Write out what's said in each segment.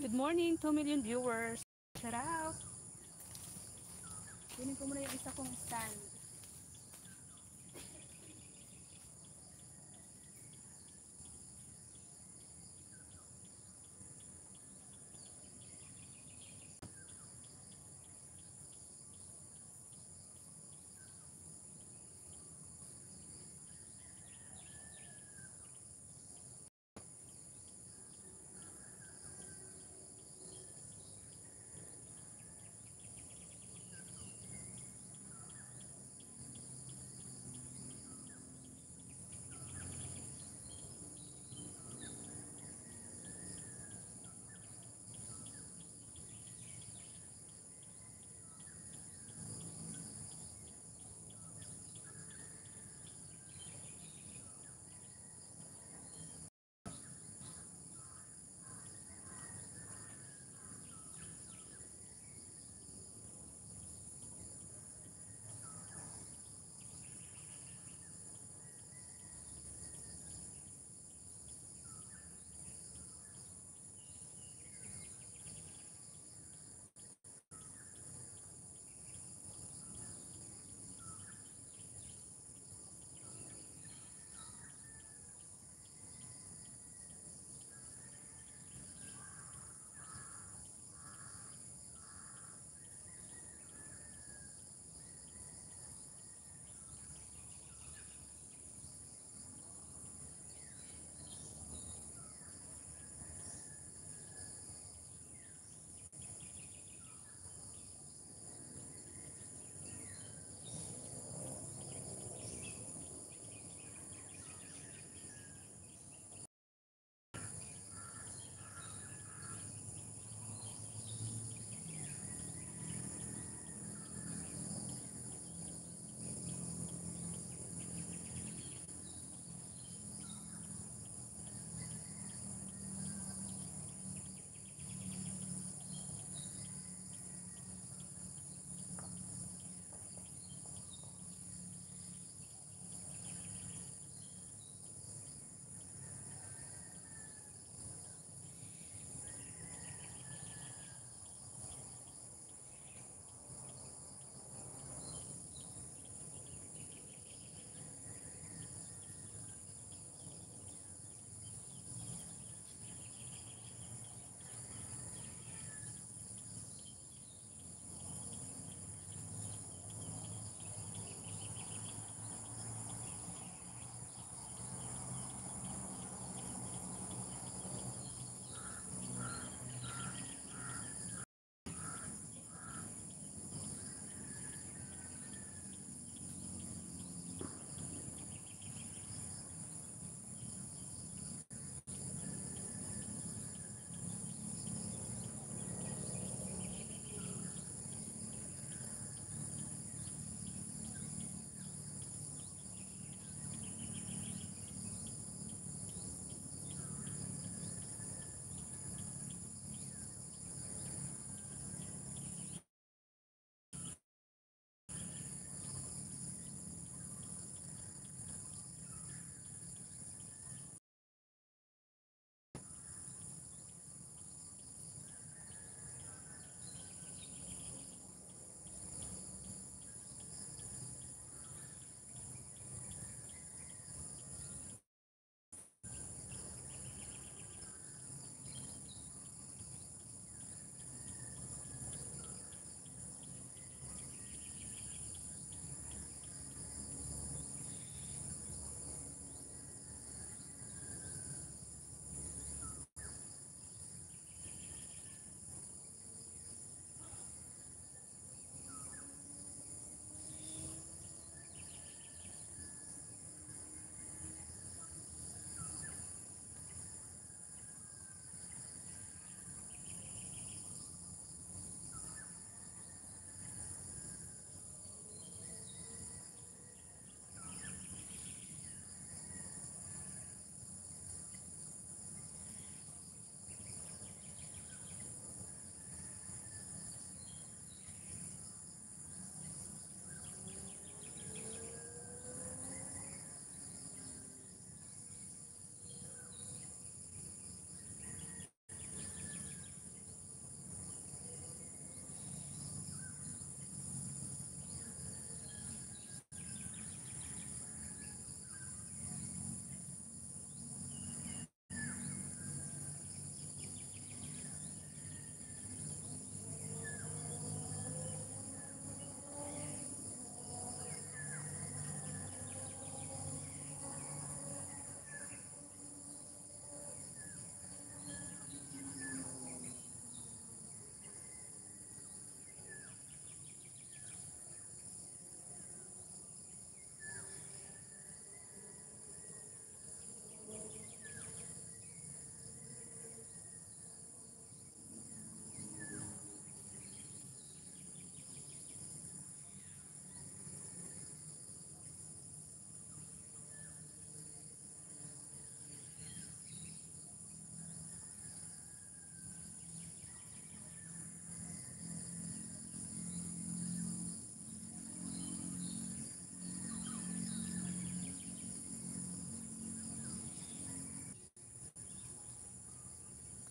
Good morning, 2 million viewers. Shout out. Kunin ko muna yung isa kong stand.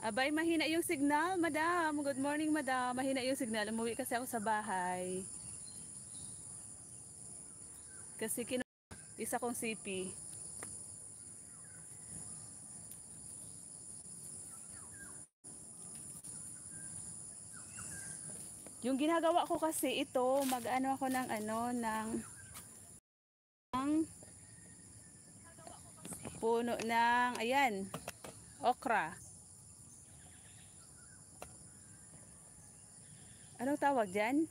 Abay, mahina yung signal, madam. Good morning, madam. Mahina yung signal. Umuwi kasi ako sa bahay. Kasi isa kong CP. Yung ginagawa ko kasi ito, mag-ano ako ng puno ng, ayan, okra. Anong tawag dyan?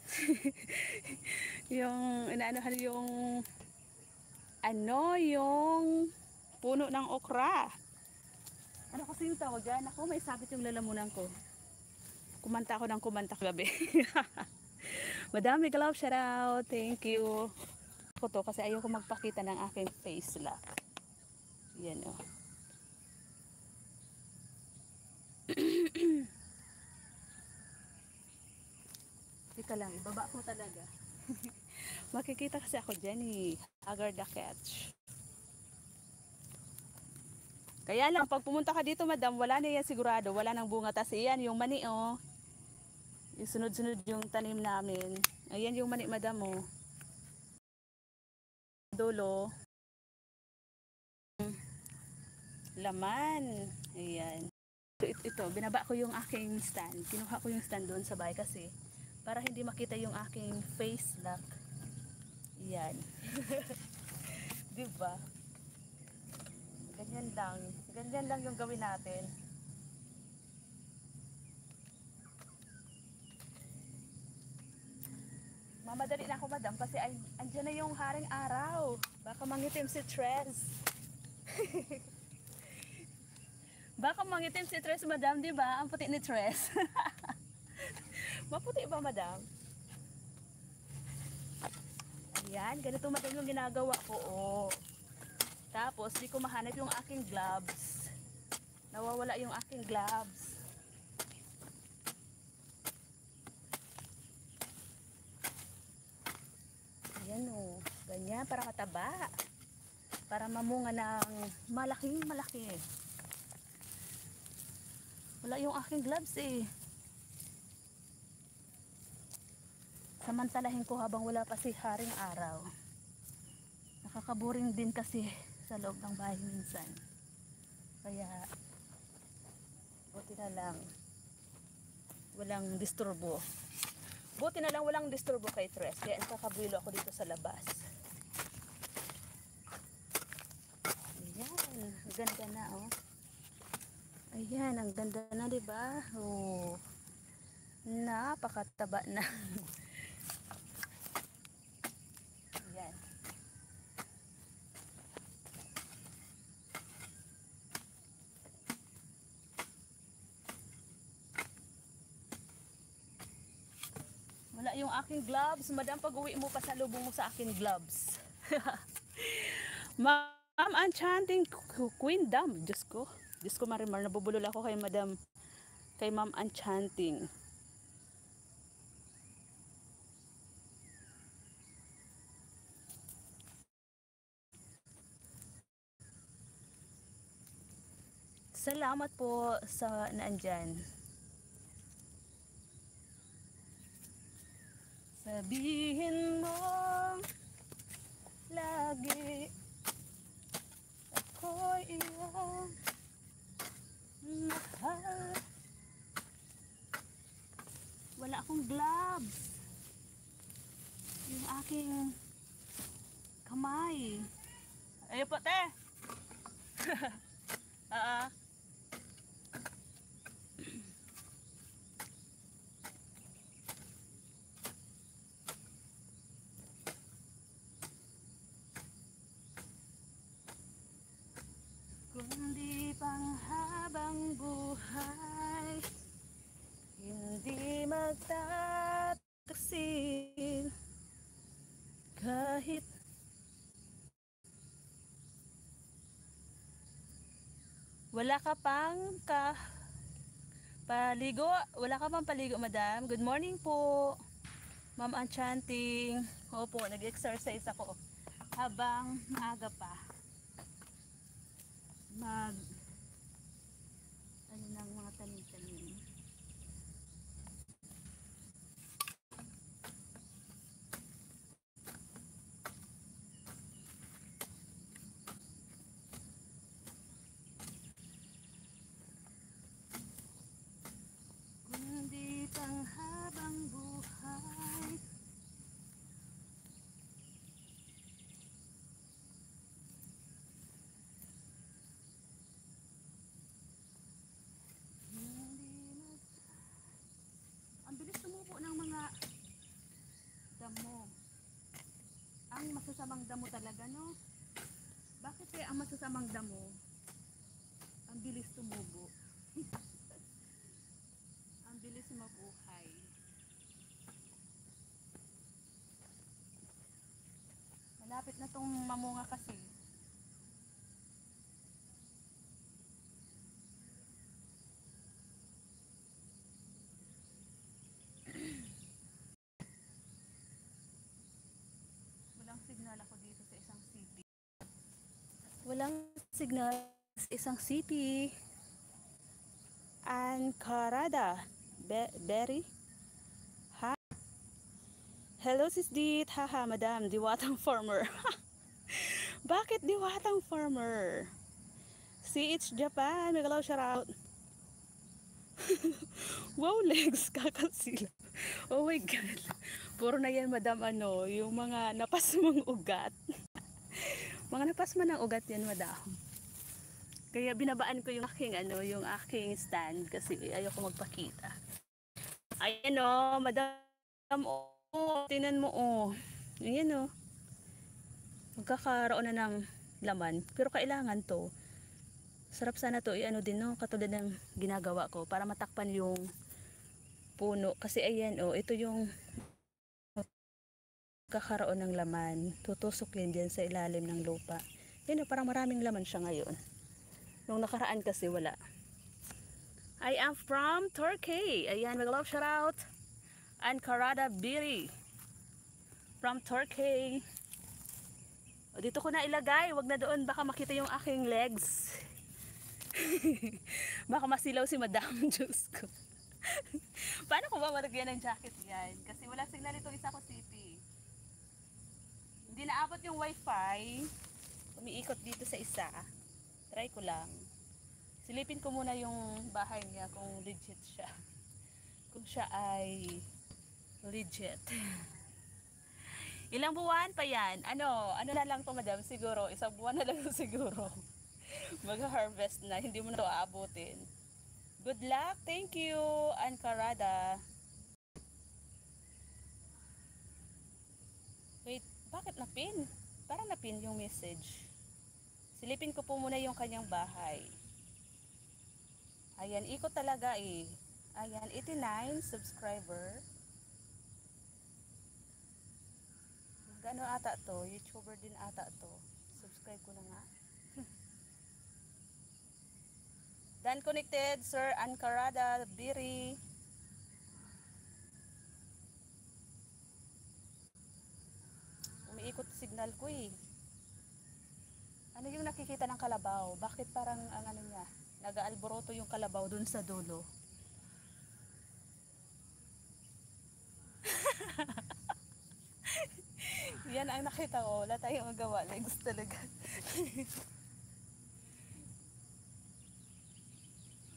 Yung, inaanohan yung puno ng okra. Ano kasi yung tawag dyan? Ako, may sabit yung lalamunan ko. Kumanta ako ng kumanta gabi. Madami galap, shout out. Thank you. Ako to kasi ayoko magpakita ng aking face lock. Yan o. Teka lang, ibaba ko talaga. Makikita kasi ako dyan eh. Agar the catch. Kaya lang, pag pumunta ka dito, madam, wala na yan sigurado. Wala nang bunga. Tas yan, yung mani oh. Yung sunod-sunod yung tanim namin. Ayan yung mani, madam oh. Dulo. Laman. Ayan. Ito, binaba ko yung aking stand. Kinuha ko yung stand doon sa bahay kasi para hindi makita yung aking face lock. Yan. Diba? Ganyan lang. Ganyan lang yung gawin natin. Mamadali na ako, madam, kasi andyan na yung haring araw. Baka mangitim si Tres. Baka mangitim si Tres, madam, di ba? Ang puti ni Tres. Maputi ba, madam? Ayan, ganito madam yung ginagawa ko. Oh. Tapos, di ko mahanap yung aking gloves. Nawawala yung aking gloves. Ayan o. Ganyan, para mataba. Para mamunga ng malaking malaki. Wala yung aking gloves eh. Samantalahin ko habang wala pa si haring araw. Nakakaboring din kasi sa loob ng bahay minsan. Kaya buti na lang walang disturbo. Buti na lang walang disturbo kay Tres. Kaya nakakabuelo ako dito sa labas. Ayan, ganda na oh. Ayan, ang ganda na, diba? Oh, napakataba na. Ayan. Wala yung aking gloves. Madam, pag uwi mo, pasalubong mo sa aking gloves. Ma'am, enchanting Queen Dam. Diyos ko. Diyos ko, Marimar, nabubulol ako kay Madam, kay Ma'am Enchanting. Salamat po sa naandyan. Sabihin mo lagi ako'y iyong mahal. Wala akong gloves. Yung aking kamay. Ayun po, te. Kundi pang habang buhay, hindi magtataksil kahit wala ka pang paligo. Wala ka pang paligo, madam. Good morning po, Ma'am Enchanting. Opo, nag-exercise ako habang maaga pa. Ano ng mga tanim. masasamang damo talaga, no? Bakit kaya ang masasamang damo ang bilis tumubo? Ang bilis mabuhay. Malapit na tong mamunga kasi. Walang signal ako dito sa isang city. Walang signal sa isang city. Ankarada. Berry? Ha? Hello sis Dit. Haha, madam. Diwatang farmer. Bakit diwatang farmer? CH Japan. Megalaw shout out. Wow, legs. Kakasila. Oh my God. Puro na yan, madam, ano, yung mga napasmang ugat. Mga napasman ng ugat yan, madam. Kaya binabaan ko yung aking, ano, yung aking stand kasi ayoko magpakita. Ayan o, madam, oh, tingnan mo, oh. Ayan o. Magkakaroon na ng laman. Pero kailangan to. Sarap sana to, ano din, no, katulad ng ginagawa ko para matakpan yung puno. Kasi ayan, oh, ito yung kakaroon ng laman. Tutusok yan dyan sa ilalim ng lupa. Yan o, parang maraming laman siya ngayon. Nung nakaraan kasi wala. I am from Turkey. Ayan, mag-love shout out. Ankarada Biri. From Turkey. O, dito ko na ilagay. Wag na doon. Baka makita yung aking legs. Baka masilaw si Madam. Diyos ko. Paano ko ba malagyan ng jacket yan? Kasi wala signal itong isa ko city. Hindi naabot yung wifi. Umiikot dito sa isa. Try ko lang. Silipin ko muna yung bahay niya kung legit siya. Kung siya ay legit. Ilang buwan pa yan? Ano na lang to, madam? Siguro, isang buwan na lang siguro. Mag-harvest na. Hindi mo na ito aabutin. Good luck. Thank you, Ankarada. Wait, bakit napin? Parang napin yung message. Silipin ko po muna yung kanyang bahay. Ayan, ikot talaga eh. Ayan, 89 subscriber. Gano ata to? YouTuber din ata to. Subscribe ko na nga. Dan connected, Sir Ankarada Biri. Umiikot signal ko eh. Ano yung nakikita ng kalabaw? Bakit parang ang ano niya? Nag-aalboroto yung kalabaw dun sa dulo. Yan ang nakita ko. Wala tayong magawa. Legs talaga.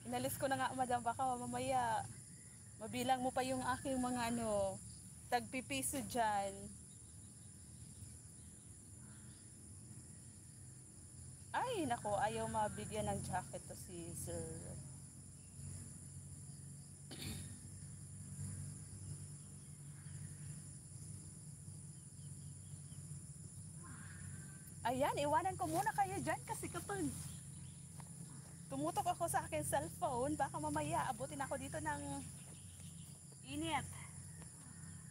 Inalis ko na nga, madam. Baka mamaya mabilang mo pa yung aking mga ano, tagpipiso dyan. Ay, nako. Ayaw mabigyan ng jacket to si Sir. Ayan, iwanan ko muna kayo dyan kasi kapag tumutok ako sa akin cellphone, baka mamaya abutin ako dito ng init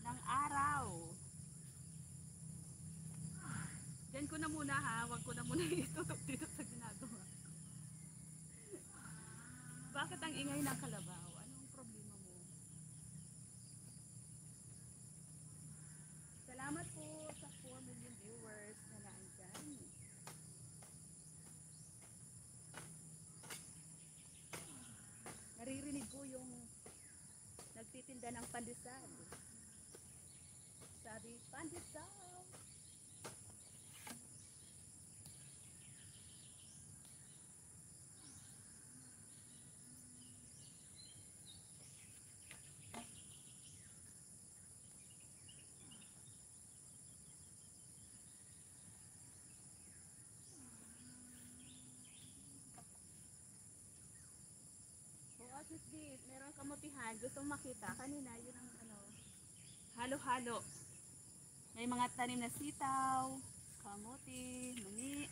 ng araw. Diyan ko na muna ha, wag ko na muna itutok dito sa ginagawa. Bakit ang ingay ng kalabaw? Anong problema mo? Salamat po sa 4 million viewers na naandyan. Naririnig ko yung nagtitinda ng pandesal. Sabi, pandesal! Meron kamutihan, gusto mong makita kanina yun ang ano, halo-halo. May mga tanim na sitaw, kamote, mani.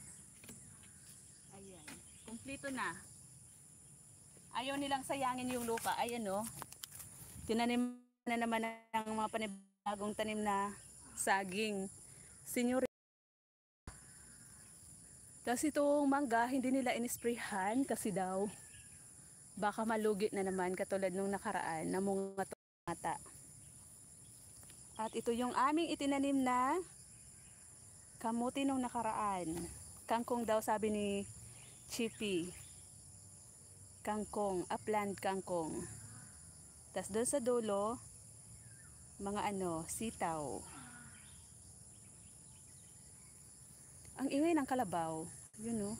Ayan, kumpleto na. Ayaw nilang sayangin yung lupa. Ayan o. Tinanim na naman ng mga panibagong tanim na saging. Senyor. Tapos itong mangga, hindi nila inisprayhan kasi daw baka malugi na naman katulad nung nakaraan na mga mata. At ito yung aming itinanim na kamuti nung nakaraan. Kangkong daw sabi ni Chippy. Kangkong, upland kangkong. Tapos doon sa dulo, mga sitaw. Ang ingay ng kalabaw. Yun o.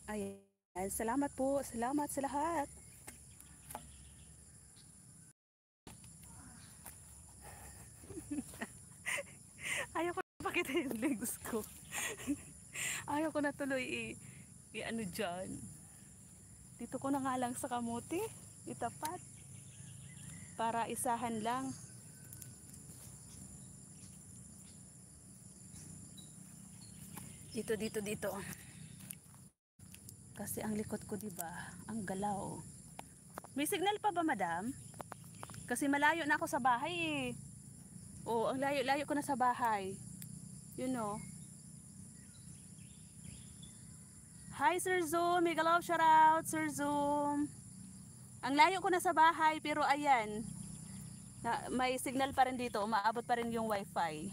Ayan. Salamat po. Salamat sa lahat. Ayaw ko na pakita yung legs ko. Ayaw ko na tuloy i-ano dyan. Dito ko na nga lang sa kamuti. Itapat. Para isahan lang. Dito. Kasi ang likod ko, diba, ang galaw. May signal pa ba, madam? Kasi malayo na ako sa bahay eh. Oh, ang layo-layo ko na sa bahay. You know. Hi, Sir Zoom. Mega love shout out, Sir Zoom. Ang layo ko na sa bahay, pero ayan. May signal pa rin dito. Umaabot pa rin yung wifi.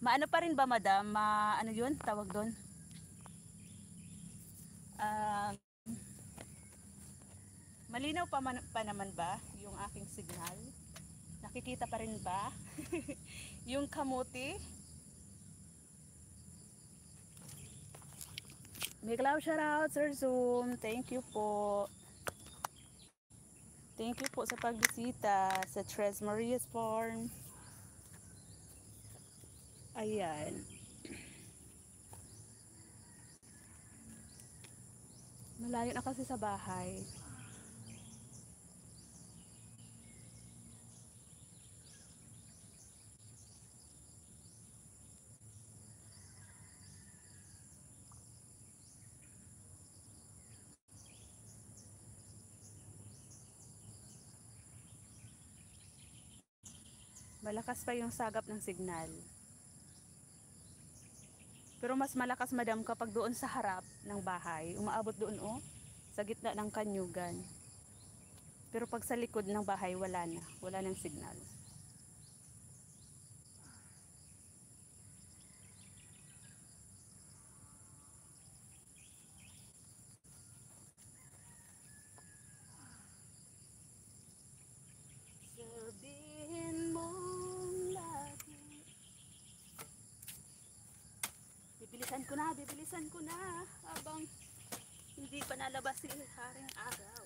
Maano pa rin ba, madam? Ano yun? Tawag doon? Malinaw pa naman ba yung aking signal? Nakikita pa rin ba yung kamuti? Mega love shout out, Sir Zoom. Thank you po. Thank you po sa pagbisita sa Tres Marias Farm. Ayan. Malayo na kasi sa bahay. Malakas pa yung sagap ng signal. Pero mas malakas, madam, kapag doon sa harap ng bahay, umaabot doon sa gitna ng kanyugan. Pero pag sa likod ng bahay, wala nang signal. Sabihin mo lagi. Bibilisan ko na habang hindi pa nalabas si Haring Araw.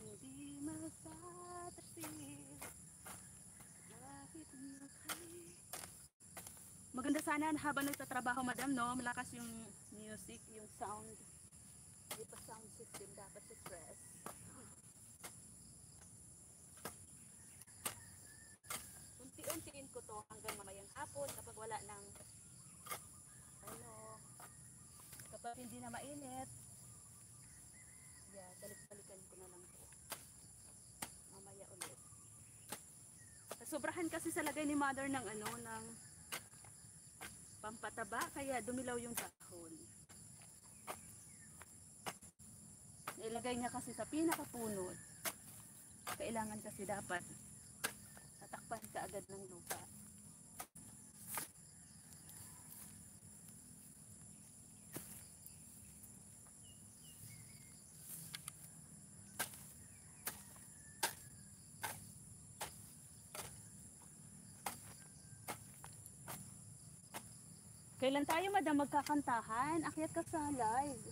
Hindi magpapasil kahit maganda sana habang nagtatrabaho, madam, no? Malakas yung music, yung sound. Hindi pa sound system dapat sa stress. Unti-untiin ko to hanggang mamayang hapon kapag wala ng kapag hindi na mainit. Balik-balikan ko na lang po. Mamaya ulit. Sobrahan kasi sa lagay ni mother ng ng pampataba, kaya dumilaw yung dahon. Nailagay niya kasi sa pinakapunot. Kailangan kasi dapat tatakpan ka agad ng lupa. Kailan tayo, madam, magkakantahan? Akyat ka sa live.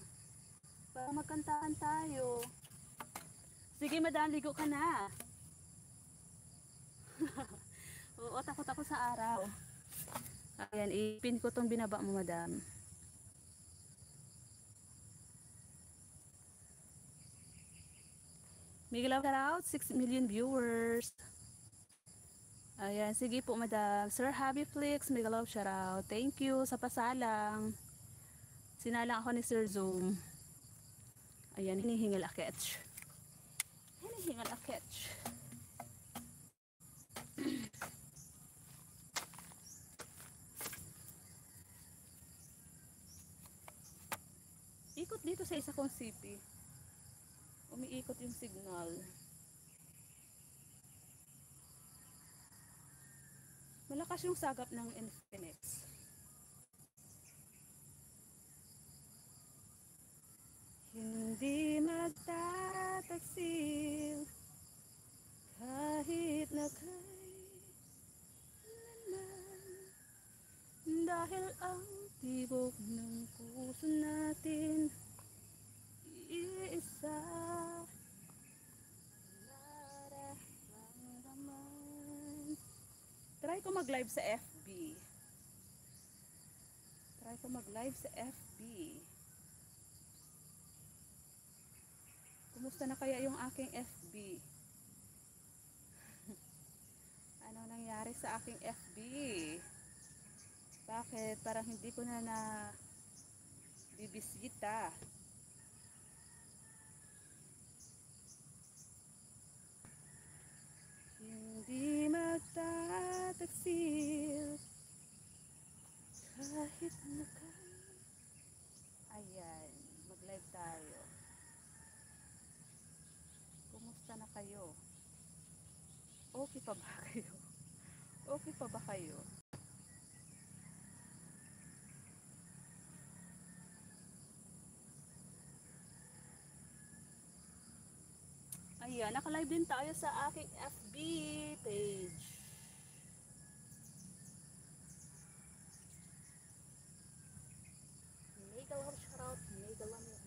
Para magkantahan tayo. Sige, madam, ligo ka na. Oo, takot ako sa araw. Ayan, ipin ko tong binaba mo, madam. Miguel shout out, 6 million viewers. Ayan, sige po, madam. Sir Happy Flix, Miguel shout out. Thank you sa pasalang. Sinalang ako ni Sir Zoom. Ayan, hinihingal a catch. Hinihingal a catch. Ikot dito sa isa kong CP. Umiikot yung signal. Malakas yung sagap ng Infinix. Hindi magtataksil kahit na kailanman, dahil ang tibok ng puso natin iisa. Nararamdaman. Try ko mag-live sa FB. Try ko mag-live sa FB. Kumusta na kaya yung aking FB? Ano nangyari sa aking FB? Bakit? Parang hindi ko na bibisita. Hindi magtataksil kahit na ayan, mag-live tayo. Kumusta na kayo? Okay pa ba kayo? Okay pa ba kayo? Ayan, naka-live din tayo sa aking FB page. Mega love shoutout, mega love shoutout.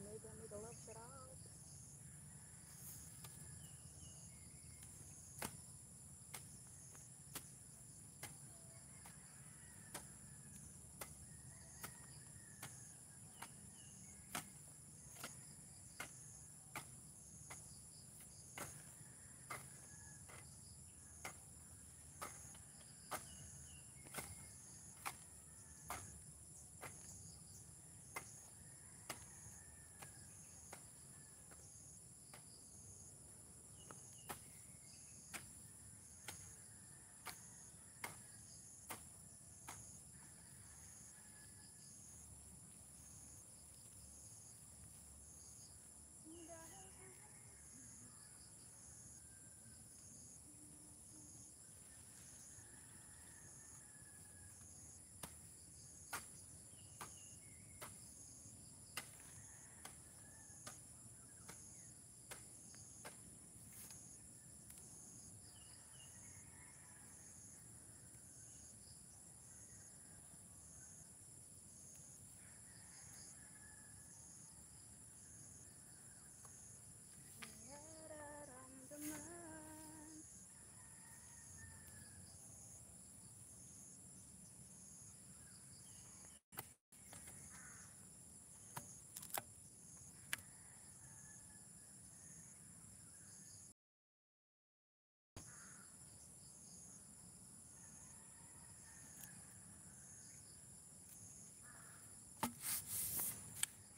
Nararamdaman.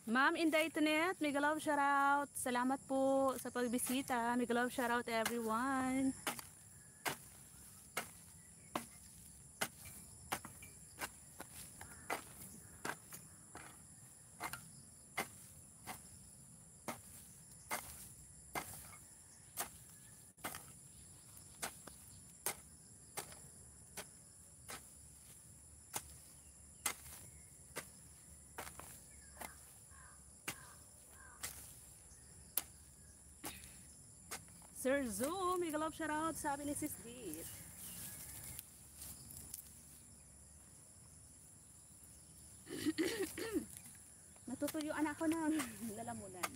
Ma'am Inday Tunet, mega love shoutout. Salamat po sa pagbisita. Mega love shoutout everyone. Sir Zoom, mega love shoutout, sabi ni Sis Dit. Natutuyuan ako ng lalamunan.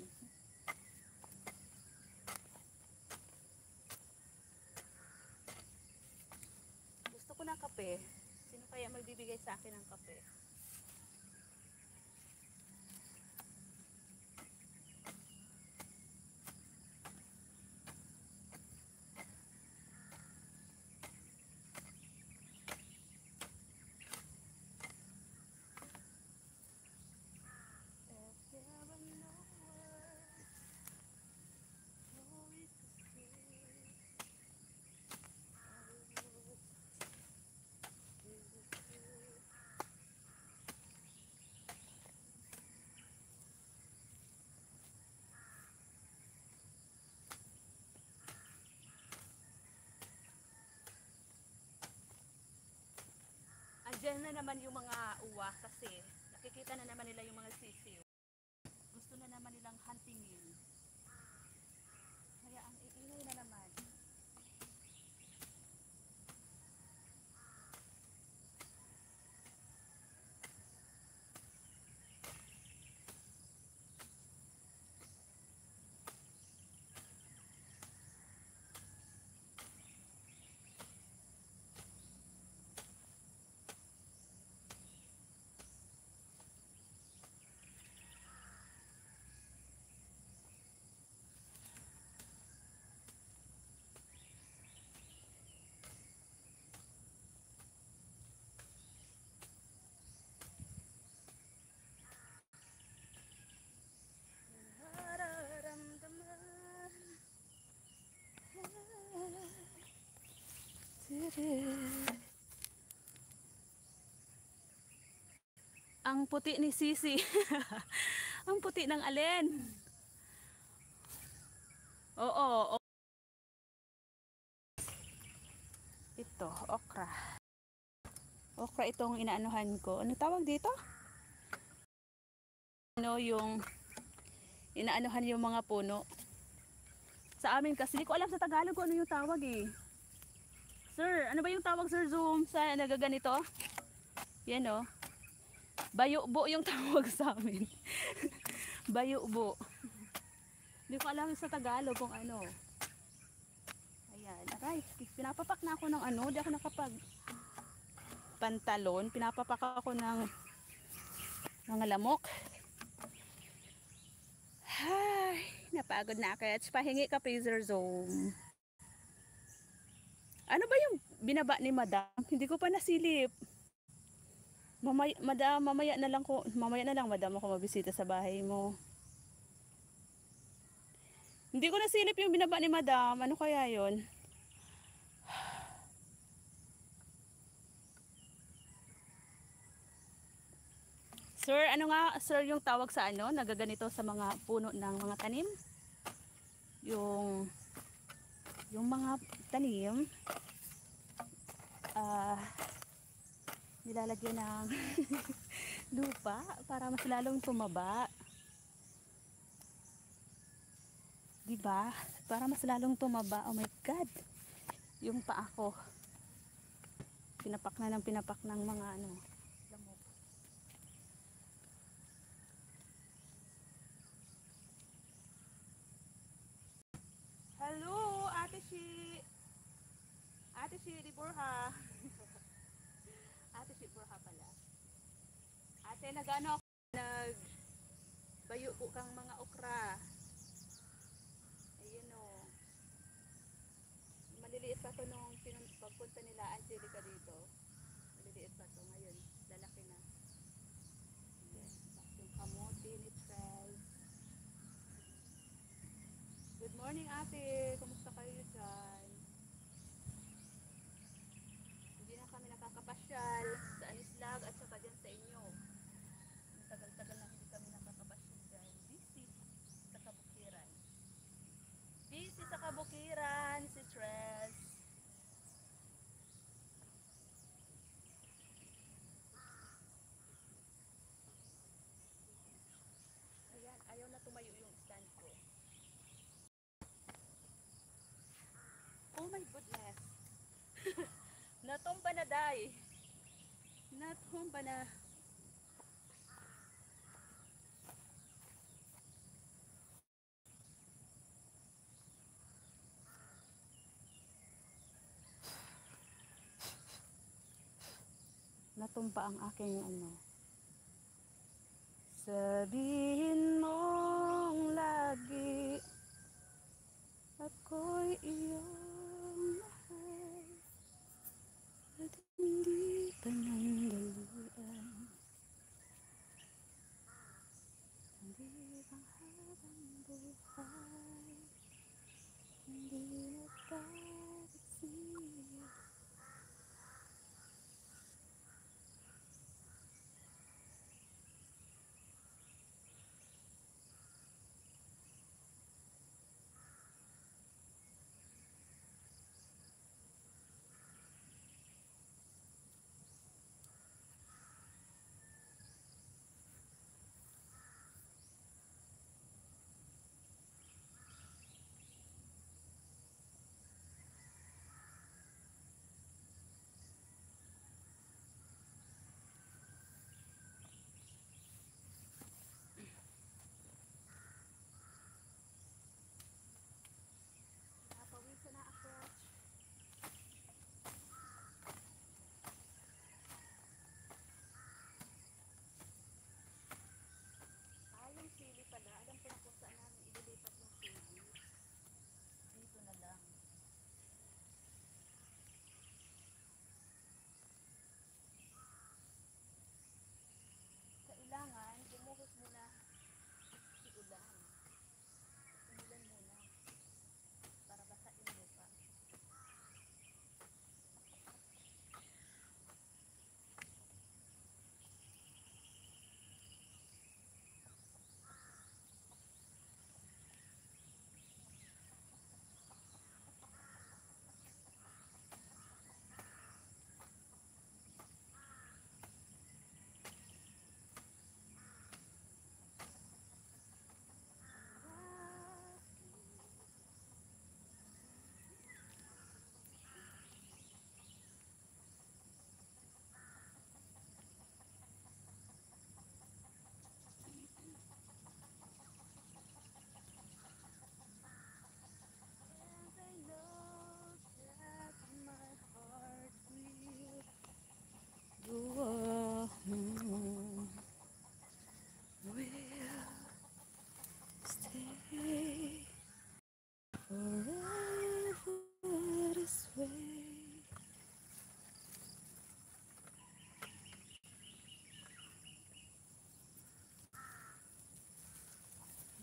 nagbigay sa akin ng kape. Andiyan na naman yung mga uwa kasi nakikita na naman nila yung mga sisiw. Gusto na naman nilang huntingin. Kaya ang iingay na naman. Ang puti ni Sisi. Ang puti ng alin. Oo. Ito, okra. Okra itong inaanuhan ko. Ano tawag dito? Ano yung inaanuhan yung mga puno. Sa amin kasi, hindi ko alam sa Tagalog kung ano yung tawag eh. Sir, ano ba yung tawag, Sir Zoom sa nagaganito? Yan o. Bayubo yung tawag sa amin. Bayubo. Hindi ko alam sa Tagalog kung ano. Ayan, aray. Pinapapak na ako ng ano. Di ako nakapag pantalon. Pinapapak ako ng mga lamok. Ay, napagod na ako. Pahingi ka, Sir Zoom. Ano ba yung binaba ni Madam? Hindi ko pa nasilip. Madam, mamaya na lang Madam ako mabisita sa bahay mo. Hindi ko nasilip yung binaba ni Madam. Ano kaya 'yon? Sir, ano nga sir yung tawag sa ano? Nagaganito sa mga puno ng mga tanim? Yung mga tanim nilalagyan ng lupa para mas lalong tumaba. Diba? Para mas lalong tumaba. Oh my God! Yung paa ko. Pinapak ng mga ano, lamok. Hello, Ate Shi! Ate Shi di Burha. Ate Shi Burha pala. Ate, nag-ano ako? Nagbayo po kang mga okra. Ayun o. Maliliit pa to nung pagpunta nila Angelica dito. Maliliit pa to. Ngayon, lalaki na. Yes. Yung kamote ni Trez. Good morning, ate. Kumusta kayo dyan? Hindi na kami nakakapasyal sa Anislag at saka dyan sa inyo. Tagal-tagal na hindi kami nakakapasyal dyan. Busy sa kabukiran. Busy sa kabukiran si Trez. Ayan, ayaw na tumayo yung stand ko. Oh my goodness. Natumba na day. Natumba na. Natumba natumpa ang aking ano. Sabihin mong lagi ako'y iyong mahal at hindi ka nang daluan. Hindi bang habang buhay hindi nagpapagsik. Napawisan na ako. Yung sili pala, alam ko na kung saan namin ililipat yung sili. Dito na lang. Kailangan, bumuhos muna si ulan. Umulan muna. Para basa yung lupa. Stay forever this way.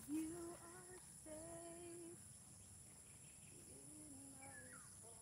You are safe in my heart.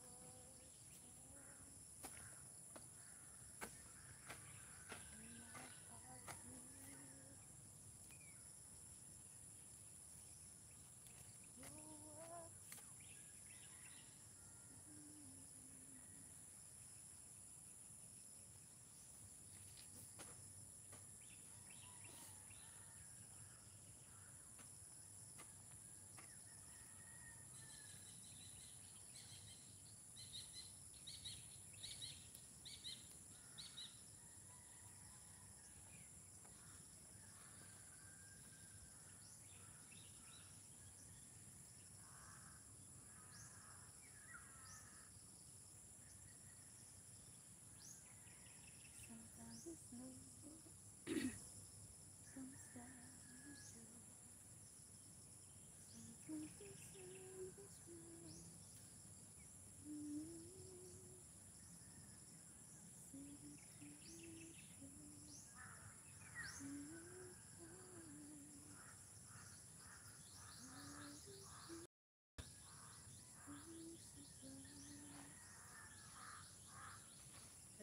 Sometimes it's no, sometimes it's true. Sometimes it's in this way.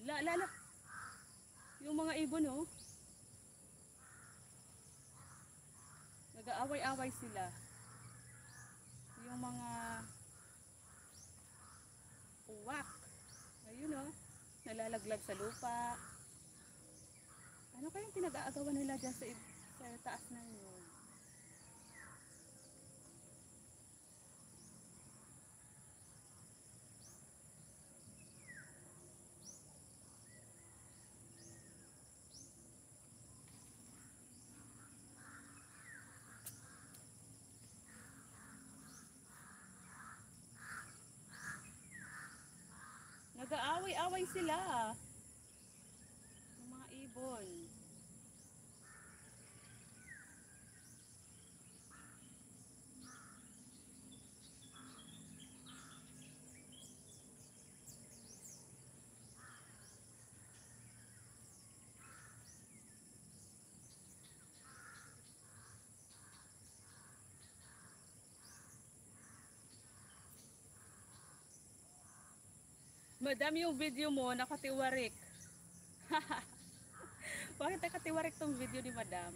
La. Yung mga ibon, oh. Nag-aaway-away sila. Yung mga uwak. Ayun, oh. Nalalaglag sa lupa. Ano kayang pinag-aagawan nila dyan sa taas na yun? Nag-aaway-away sila. Madam, yung video mo nakatiwarik. Bakit nakatiwarik tong video ni Madam?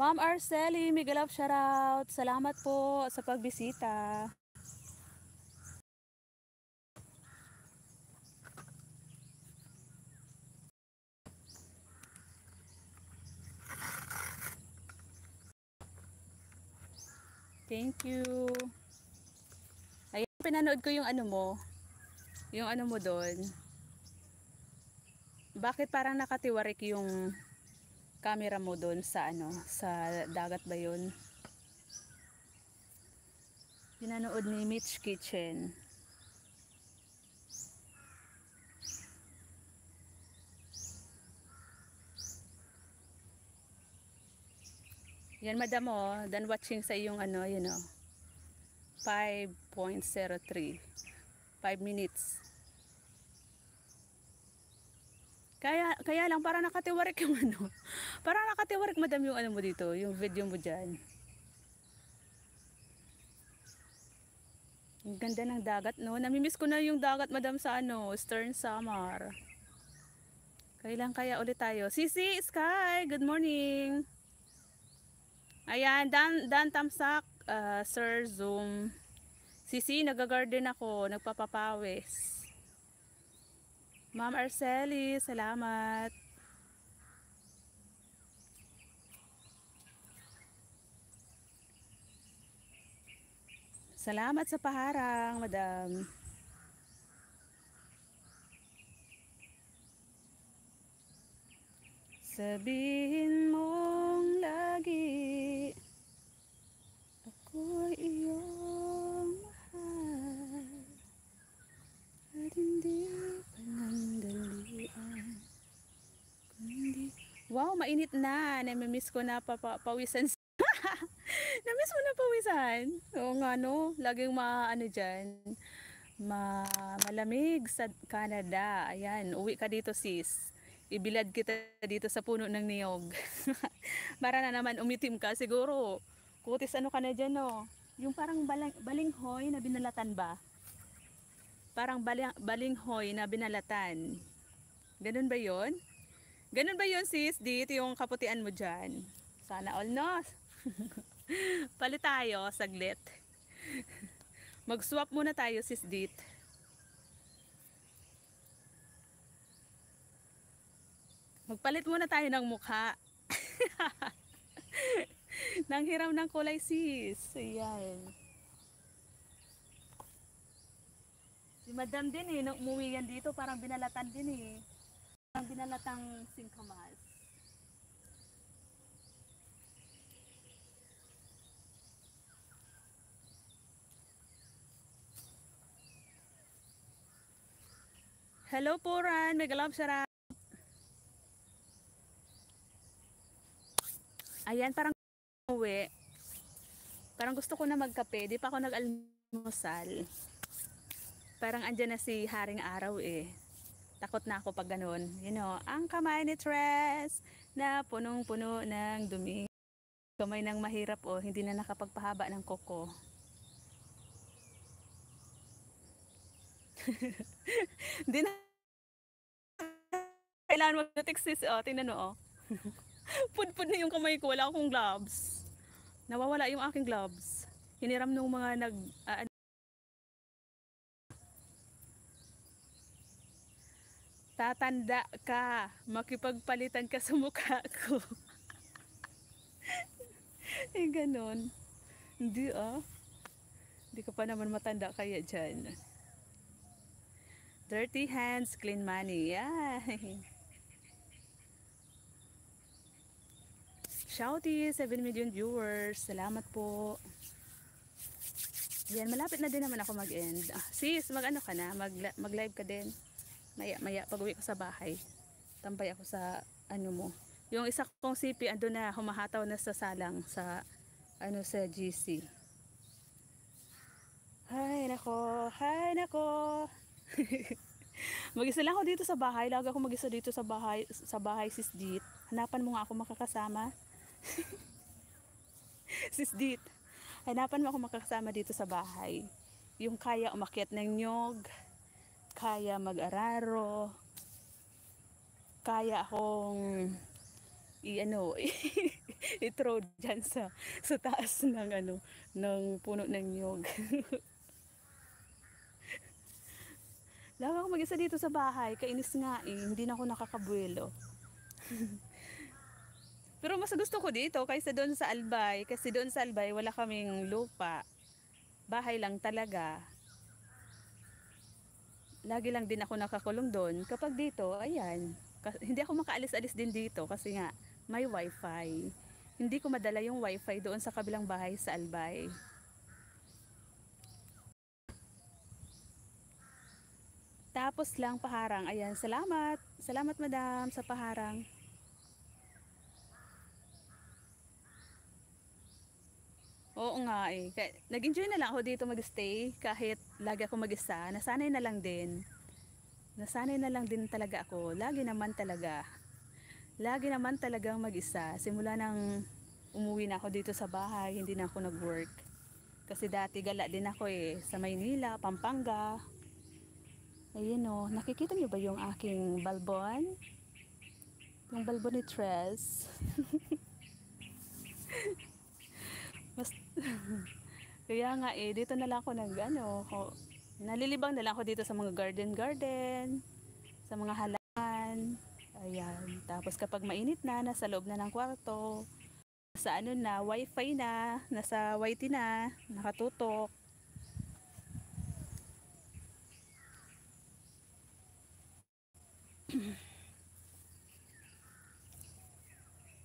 Ma'am Arceli, mega love shoutout. Salamat po sa pagbisita. Thank you. Ayan, pinanood ko yung ano mo. Yung ano mo doon. Bakit parang nakatiwarik yung camera mo doon sa ano, sa dagat ba yun? Pinanood ni Mitch Kitchen. Yan madam oh, dan watching sa iyong ano, you know. 5.03. 5 minutes. Kaya lang para nakatiwarik yung ano. Para nakatiwarik madam yung ano mo dito, yung video mo diyan. Ang ganda ng dagat no. Namimiss ko na yung dagat madam sa ano, Stern Samar. Kailan kaya ulit tayo? Sisi Sky, good morning. Ayan, Dan Tamsak, Sir Zoom. Sisi, nag-garden ako, nagpapapawis. Ma'am Arceli, salamat. Salamat sa paharang, madam. Sabihin mong lagi ako'y iyong mahal at hindi panandalian kundi... Wow, mainit na. Namimiss ko na pawisan. Namiss mo na pawisan. Oo nga no, laging maano dyan. Malamig sa Canada. Ayan, uwi ka dito sis. Ibilad kita dito sa puno ng niyog. Para na naman umitim ka siguro. Kutis ano ka na dyan no. Yung parang balinghoy na binalatan ba? Parang balinghoy na binalatan. Ganun ba yon? Ganun ba yon sis? Dito yung kaputian mo dyan. Sana all no. Palit tayo saglit. Mag-swap muna tayo sis dit. Magpalit muna tayo ng mukha. Nang hiram ng kulay sis. Ayan. Si madam din eh, nung umuwi yan dito parang binalatan din eh. Parang binalatang singkamas. Hello Puran, mega love shara. Ayan, parang uwi. Parang gusto ko na magkape, di pa ako nag-almusal. Parang andyan na si Haring Araw eh. Takot na ako pag ganun. You know, ang kamay ni Tres na punong-puno ng dumi. Kamay ng mahirap oh, hindi na nakapagpahaba ng koko. Hindi na kailangan mag-text oh, tingnan mo oh. Pud-pud na yung kamay ko, wala akong gloves. Nawawala yung aking gloves. Hiniram nung mga tatanda ka, makipagpalitan ka sa mukha ko. Eh ganon. Hindi ah. Hindi ka pa naman matanda kaya dyan. Dirty hands, clean money. Yeah. Shouty, 7 million viewers. Salamat po. Yan, malapit na din naman ako mag-end. Sis, mag-ano ka na? Mag-live ka din. Maya, pag uwi ko sa bahay. Tambay ako sa ano mo. Yung isa kong sipi, ando na, humahataw na sa salang sa ano sa GC. Hay nako, hay nako. Mag-isa lang ako dito sa bahay. Lagi ako mag-isa dito sa bahay sis Dit. Hanapan mo nga ako makakasama. Sis Dit. Hanapan mo ako makakasama dito sa bahay. Yung kaya umakyat ng nyog, kaya mag-araro, kaya akong i-ano, i-throw dyan sa taas ng ano, ng puno ng niyog. Lagi ako mag-isa dito sa bahay, kainis nga eh, hindi na ako nakakabuelo. Pero mas gusto ko dito kaysa doon sa Albay, kasi doon sa Albay wala kaming lupa. Bahay lang talaga. Lagi lang din ako nakakulong doon. Kapag dito, ayan, hindi ako makaalis-alis din dito kasi nga may wifi. Hindi ko madala yung wifi doon sa kabilang bahay sa Albay. Tapos lang paharang. Ayan, salamat. Salamat madam sa paharang. Oo nga eh. Nag-enjoy na lang ako dito mag-stay kahit lagi ako mag-isa. Nasanay na lang din. Nasanay na lang din talaga ako. Lagi naman talaga. Lagi naman talagang mag-isa. Simula nang umuwi na ako dito sa bahay, hindi na ako nag-work. Kasi dati gala din ako eh. Sa Maynila, Pampanga. Ayun o. Nakikita niyo ba yung aking balbon? Yung balbon ni Tres. Mas kaya nga eh, dito na lang ako nalilibang na lang ako dito sa mga garden, sa mga halaman. Ayan. Tapos kapag mainit na, nasa loob na ng kwarto. Sa ano na, wifi na, nasa YT na, nakatutok.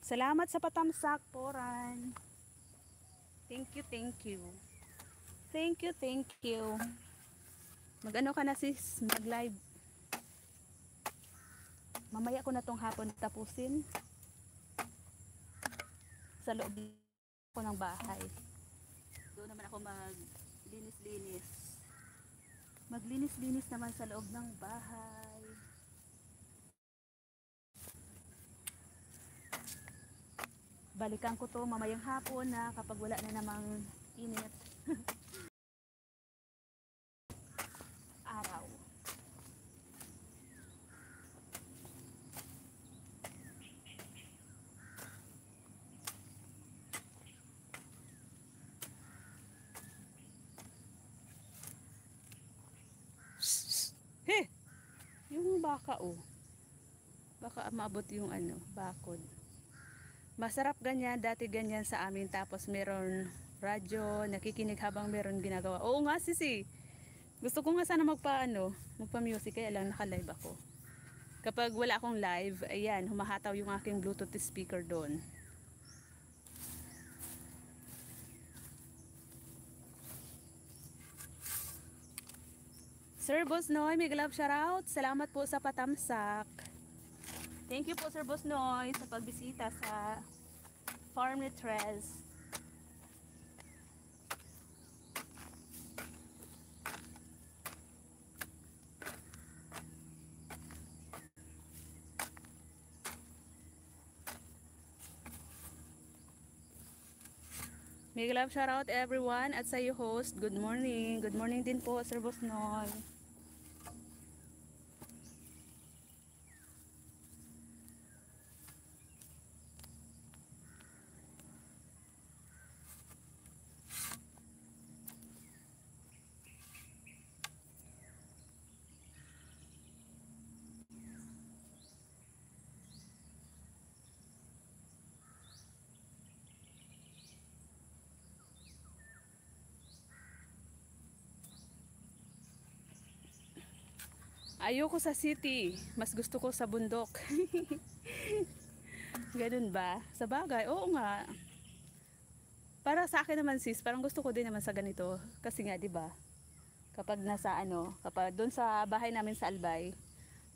Salamat sa patamsak, Poran. Thank you, thank you. Thank you, thank you. Mag-ano ka na sis, mag-live. Mamaya ko na tong hapon tapusin. Sa loob ko ng bahay. Doon naman ako maglinis-linis. Maglinis-linis naman sa loob ng bahay. Balikan ko to mamayang hapon na kapag wala na namang init. Araw. He! Yung baka oh. Baka maabot yung ano, bakod. Masarap ganyan, dati ganyan sa amin. Tapos meron radyo, nakikinig habang meron ginagawa. Oo nga sisi. Gusto ko nga sana magpa-music kaya lang naka-live ako. Kapag wala akong live, ayan, humahataw yung aking Bluetooth speaker doon. Sir Boss Noy, may love shoutout. Salamat po sa patamsak. Thank you po Sir Boss Noy sa pagbisita sa Farm ni Tres. May love shoutout everyone at sa iyo host. Good morning. Good morning din po Sir Boss Noy. Ayoko sa city. Mas gusto ko sa bundok. Ganun ba? Sa bagay, oo nga. Para sa akin naman sis, parang gusto ko din naman sa ganito. Kasi nga, 'di ba? Kapag kapag doon sa bahay namin sa Albay,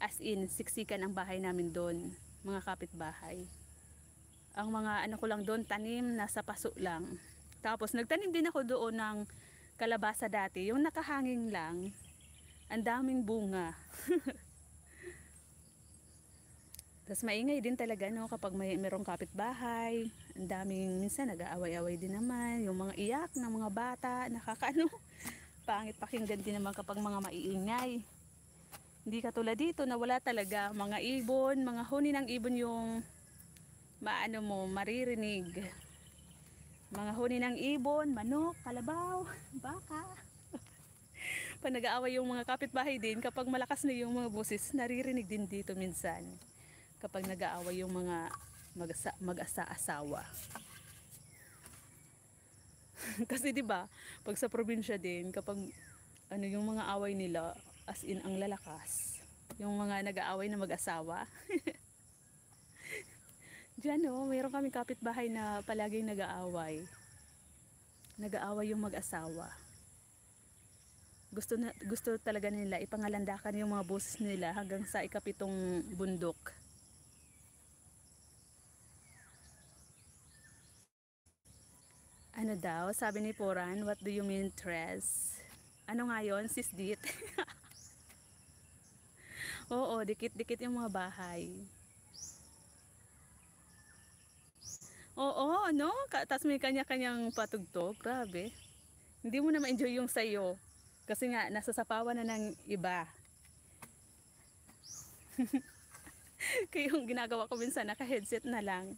as in, siksikan ang bahay namin doon, mga kapitbahay. Ang mga ko lang doon, tanim, nasa paso lang. Tapos nagtanim din ako doon ng kalabasa dati, yung nakahanging lang. Ang daming bunga. Tapos maingay din talaga kapag merong kapitbahay. Ang daming, minsan nag-aaway-away din naman. Yung mga iyak ng mga bata, pangit pakinggan din naman kapag mga maiingay. Hindi katulad dito na wala talaga. Mga ibon, mga huni ng ibon maano mo, maririnig. Mga huni ng ibon, manok, kalabaw, baka. Pag nag-aaway yung mga kapitbahay din, kapag malakas na yung mga boses, naririnig din dito minsan. Kapag nag-aaway yung mga mag-asa-asawa. Kasi 'di ba, pag sa probinsya din, kapag ano yung mga away nila, as in ang lalakas. Yung mga nag-aaway na mag-asawa. Diyan oh, mayroon kaming kapitbahay na palaging nag-aaway. Nag-aaway yung mag-asawa. Gusto talaga nila ipangalandakan yung mga boses nila hanggang sa ikapitong bundok. Ano daw? Sabi ni Poran, what do you mean, Tres? Ano nga yun? Sisdit? Oo, dikit-dikit yung mga bahay. Oo, no? Tapos may kanya-kanyang patugtog. Grabe. Hindi mo na ma-enjoy yung sayo. Kasi nga, nasasapawan na ng iba. Kaya yung ginagawa ko minsan, naka-headset na lang.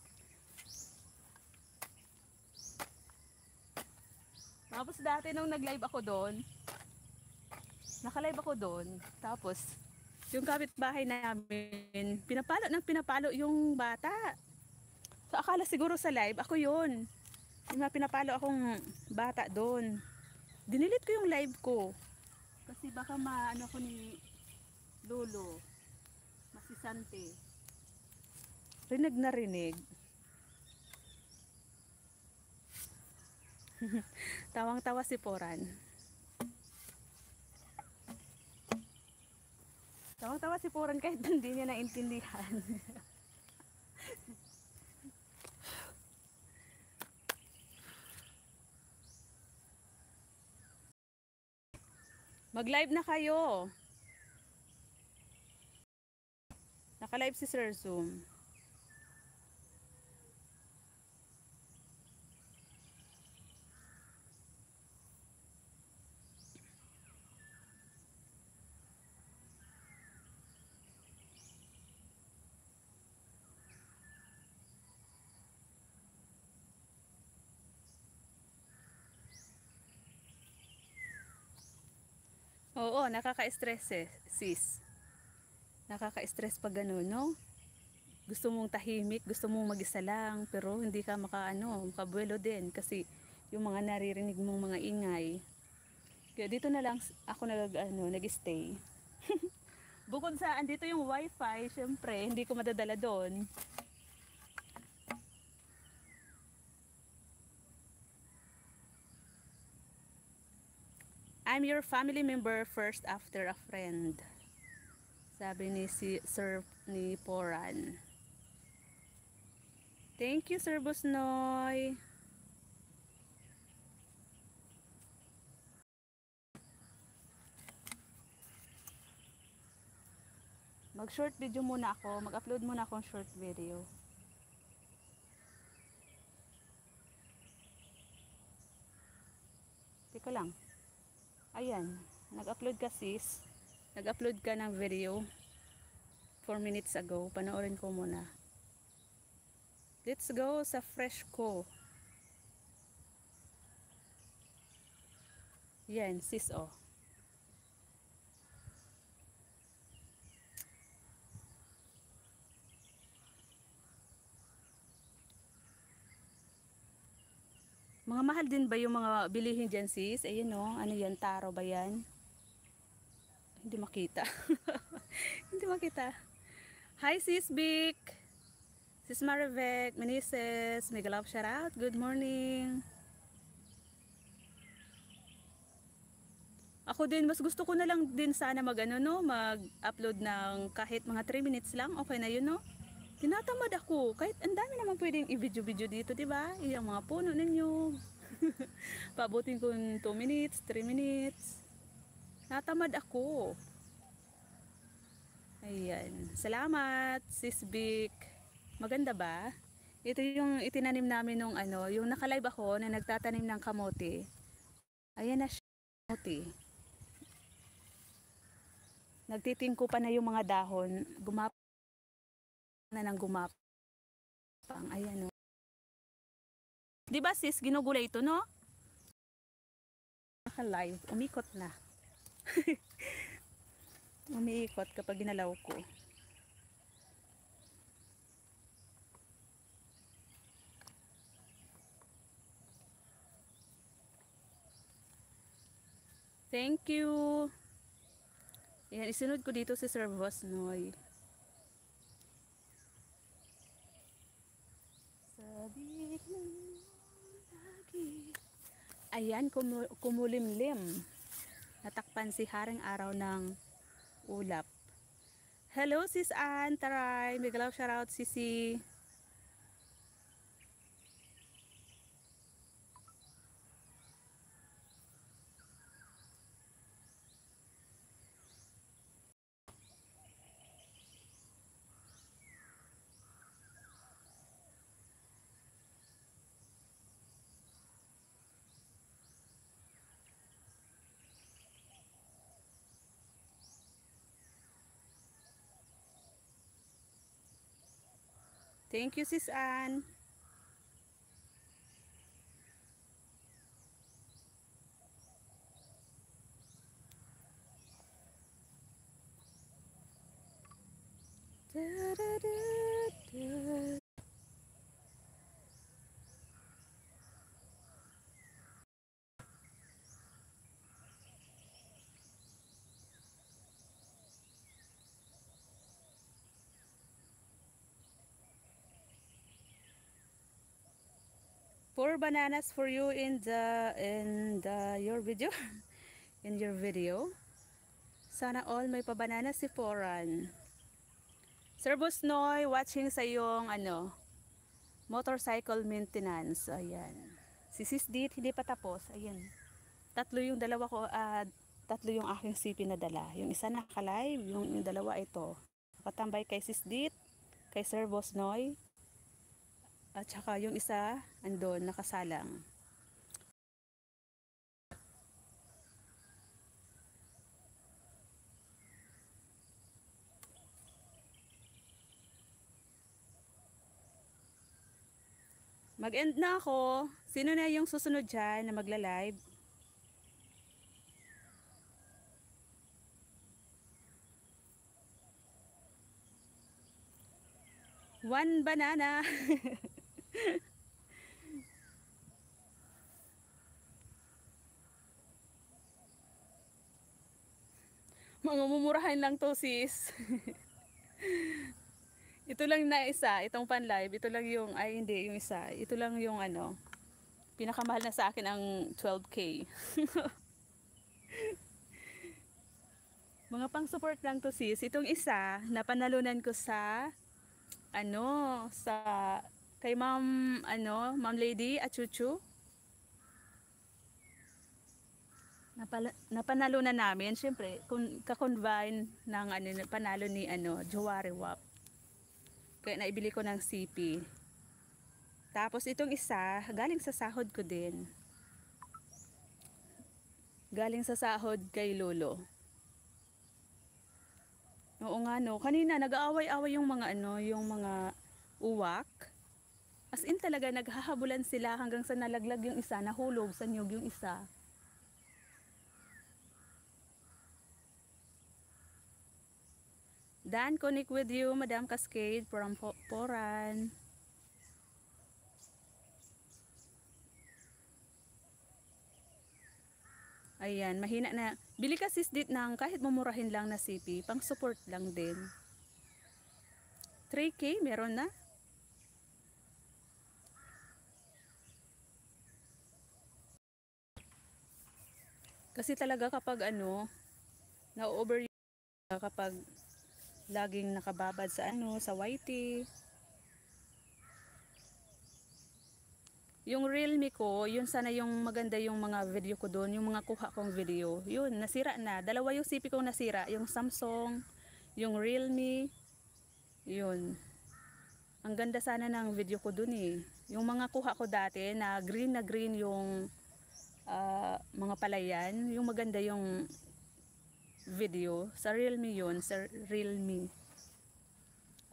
Tapos dati nung nag-live ako doon, naka-live ako doon. Tapos, yung kapitbahay namin, pinapalo yung bata. So, akala siguro sa live, ako yun. Yung mga pinapalo akong bata doon. Dinilit ko yung live ko. Kasi baka maano ko ni Lolo. Masisante. Rinig na rinig. Tawang-tawa si Poran. Tawang-tawa si Poran kahit hindi niya naintindihan. Mag-live na kayo. Naka-live si Sir Zoom. Oo, nakaka-stress sis. Nakaka-stress pag gano'n, no? Gusto mong tahimik, gusto mong mag-isa lang, pero hindi ka makabuelo din kasi yung mga naririnig mong mga ingay. Kaya dito na lang ako nag-stay. Bukod sa andito yung wifi, syempre, hindi ko madadala doon. I'm your family member first after a friend. Sabi ni Sir ni Poran. Thank you, Sir Busnoy. Mag-short video muna ako. Mag-upload muna akong short video. Teka lang. Ayan. Nag-upload ka sis. Nag-upload ka ng video 4 minutes ago. Panoorin ko muna. Let's go sa fresh ko. Yan, sis oh. Mga mahal din ba yung mga bilihin dyan sis? Ayun oh, ano yan, taro ba yan? Hindi makita. Hindi makita. Hi sis Vic. Sis Marivec, Menises, mega love shout out. Good morning. Ako din, mas gusto ko na lang din sana mag-upload ng kahit mga 3 minutes lang. Okay na yun, no? Tinatamad ako. Kahit ang dami naman pwedeng i-video-video dito, di ba? Yung mga puno ninyo. Pabutin ko 2 minutes, 3 minutes. Natamad ako. Ayan. Salamat, Sis Vic. Maganda ba? Ito yung itinanim namin nung yung naka-live ako na nagtatanim ng kamote. Ayan na siya, kamote. Nagtitingko pa na yung mga dahon. Gumapa na ng gumapa. matapang. Ayan, oh. Di ba sis, ginugulay ito, no? Naka-live, umikot na. Umiikot kapag ginalaw ko. Thank you. Ayan, isunod ko dito si Sir Bosnoy. Sabi mo lagi. Ayan, kumulimlim. Natakpan si Haring Araw ng ulap. Hello sis Ann, taray. Bigalaw shoutout sisi. Thank you sis Ann. Four bananas for you in your video. In your video. Sana all may pabanana si Foran. Sir Busnoy, watching sa yung motorcycle maintenance. Ayan. Si Sis Dit, hindi pa tapos. Ayan. Tatlo yung dalawa ko, tatlo yung aking CP na dala. Yung isa naka-live, yung dalawa ito. Nakatambay kay Sis Dit, kay Sir Busnoy, at saka yung isa, andon, nakasalang. Mag-end na ako. Sino na yung susunod dyan na magla-live? One banana. Mangumurahan lang to sis. Ito lang na isa, itong pan live, ito lang yung, ay hindi, yung isa. Ito lang yung pinakamahal na sa akin ang 12K. Mga pang support lang to sis. Itong isa, napanalunan ko sa, sa, kay Ma'am Lady at Chuchu. Napanalunan namin, syempre, ka-combine ng panalo ni Jowari Wap. Kaya naibili ko ng CP. Tapos itong isa, galing sa sahod ko din. Galing sa sahod kay Lolo. Oo nga no, kanina nag-aaway-away yung mga yung mga uwak. As in talaga naghahabulan sila hanggang sa nalaglag yung isa, nahulog sa nyug yung isa. Dan, connect with you, Madam Cascade from Poran. Ayan, mahina na. Bili ka sis dit ng kahit mumurahin lang na CP, pang support lang din. 3K, meron na. Kasi talaga kapag na-over kapag laging nakababad sa sa YT. Yung Realme ko, yun sana yung maganda yung mga video ko doon, yung mga kuha kong video. Yun, nasira na. Dalawa yung CP kong nasira, yung Samsung, yung Realme. Yun. Ang ganda sana ng video ko doon eh. Yung mga kuha ko dati na green yung mga palayan, yung maganda yung video. Sa Realme yun, sa Realme.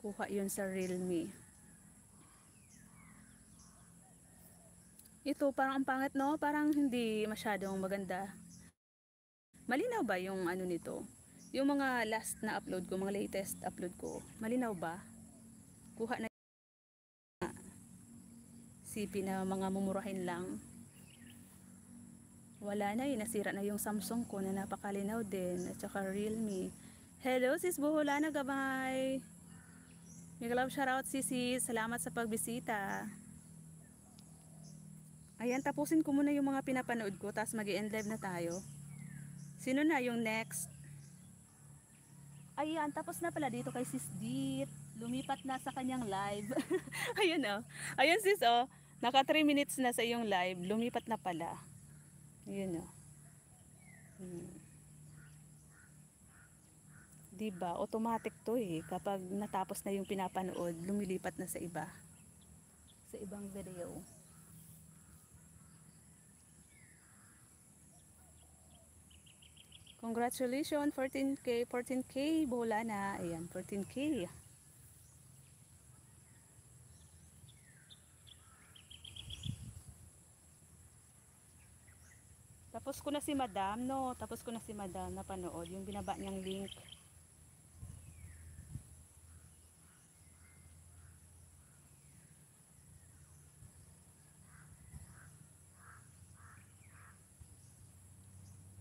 Kuha yun sa Realme. Ito parang ang pangit, no? Parang hindi masyadong maganda. Malinaw ba yung ano nito? Yung mga last na upload ko, mga latest upload ko, malinaw ba? Kuha na CP na mga mumurahin lang. Wala na, nasira na yung Samsung ko na napakalinaw din, at saka Realme. Hello sis Buholana Gabay. Mega love shoutout sis, salamat sa pagbisita. Ayan, tapusin ko muna yung mga pinapanood ko, tapos mag-i-end live na tayo. Sino na yung next? Ayan, tapos na pala dito kay sis Dit. Lumipat na sa kanyang live. Ayan oh. Ayan sis oh. Naka 3 minutes na sa iyong live. Lumipat na pala. Ayan oh. Diba? Automatic to eh. Kapag natapos na yung pinapanood, lumilipat na sa iba. Sa ibang video. Congratulations, 14K, 14K, bola na. Ayan, 14K. Tapos ko na si Madam, no? Tapos ko na si Madam na panood. Yung binaba niyang link.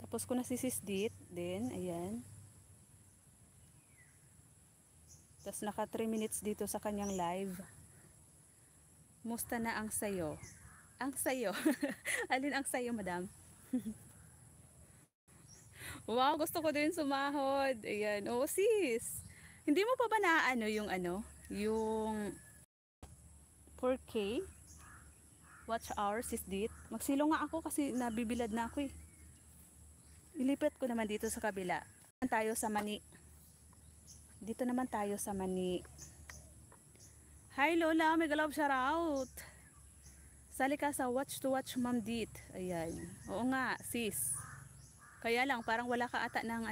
Tapos ko na si Sis Dit din. Ayan. Tapos naka 3 minutes dito sa kanyang live. Musta na ang sayo? Ang sayo? Alin ang sayo, Madam? Wow, gusto ko din sumahod. Ayan. Oo, sis. Hindi mo pa ba na yung 4K watch hour, sis Dit? Magsilo nga ako kasi nabibilad na ako eh. Ilipat ko naman dito sa kabila. Tayo sa mani. Dito naman tayo sa mani. Hi Lola, mega love shoutout. Sali ka sa watch to watch Ma'am Dit. Ayan. Oo nga, sis. Kaya lang parang wala ka ata ng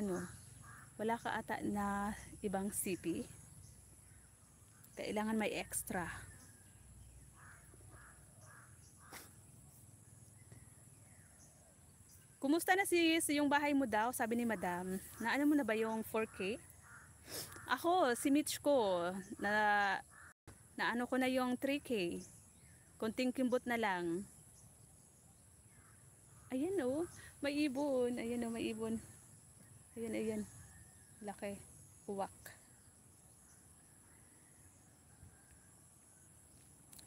wala ka ata na ibang CP. Kailangan may extra. Kumusta na sis yung bahay mo daw? Sabi ni Madam. Naano mo na ba yung 4K? Ako, si Mitch ko na ano ko na yung 3K. Konting kimbot na lang. Ayan oh, may ibon. Ayan oh, may ibon. Ayan, ayan. Laki. Uwak.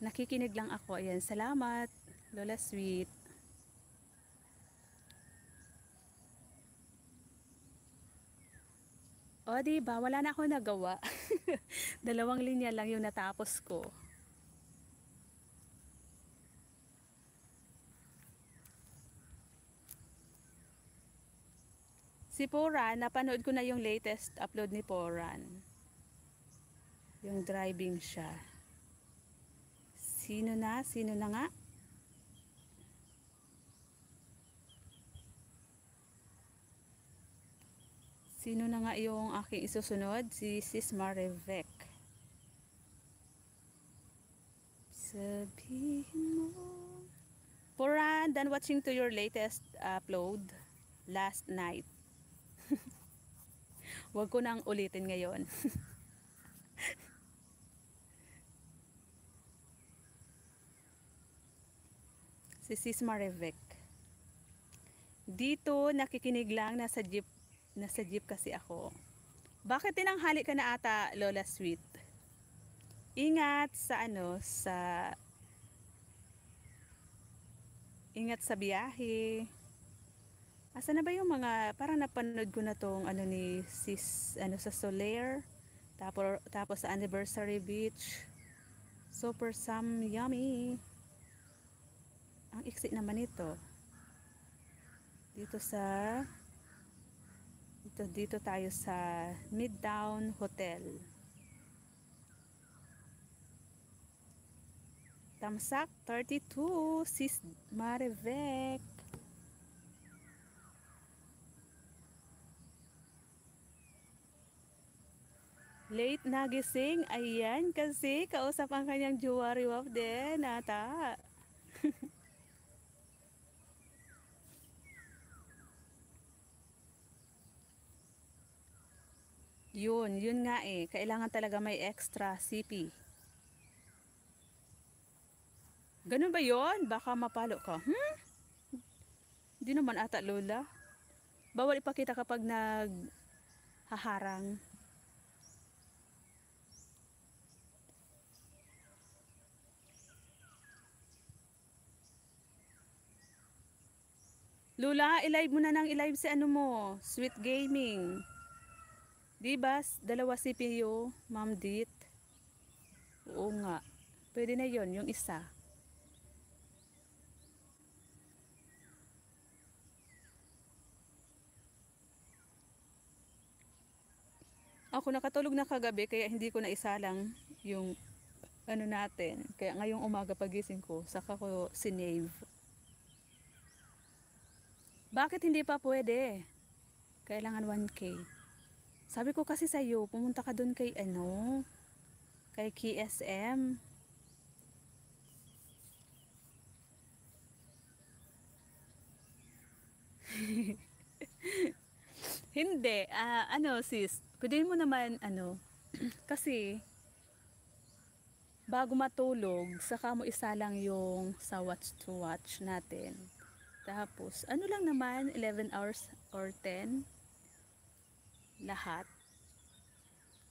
Nakikinig lang ako. Ayan, salamat. Lola Sweet. O, diba? Wala na ako nagawa. 2 linya lang yung natapos ko. Si Poran, napanood ko na yung latest upload ni Poran. Yung driving siya. Sino na? Sino na nga? Sino na nga yung aking isusunod? Si Sis Marivec. Sabihin mo. Poran, done watching to your latest upload last night. Huwag ko nang ulitin ngayon. Si Sis Marivec. Dito nakikinig lang, nasa jeep kasi ako. Bakit tinanghali ka na ata, Lola Sweet? Ingat sa biyahe. Asa na ba yung mga parang napanood ko na tong ni Sis sa Soler, tapos sa Anniversary Beach. Super Sam yummy. Ang iksi naman ito. Dito tayo sa Midtown Hotel. Tamsak 32, Sis Marivec. Late nagising. Ayan kasi kausap ang kanyang jewelry wap din ata. Yun nga eh. Kailangan talaga may extra CP. Ganun ba yon? Baka mapalo ka. Hindi naman ata, Lola. Bawal ipakita kapag naghaharang. Lola, i-live mo na nang i-live si ano mo, Sweet Gaming. Diba? Dalawa CPU, Ma'am Dit. Oo nga. Pwede na yon yung isa. Ako nakatulog na kagabi kaya hindi ko na isalang yung ano natin. Kaya ngayong umaga pagising ko, saka ko sinave. Bakit hindi pa pwede? Kailangan 1K. Sabi ko kasi sa'yo, pumunta ka dun kay ano, kay KSM. Hindi, ano sis, pwede mo naman ano, kasi bago matulog, saka mo isalang yung sa watch to watch natin. Tapos, ano lang naman, 11 hours or 10, lahat.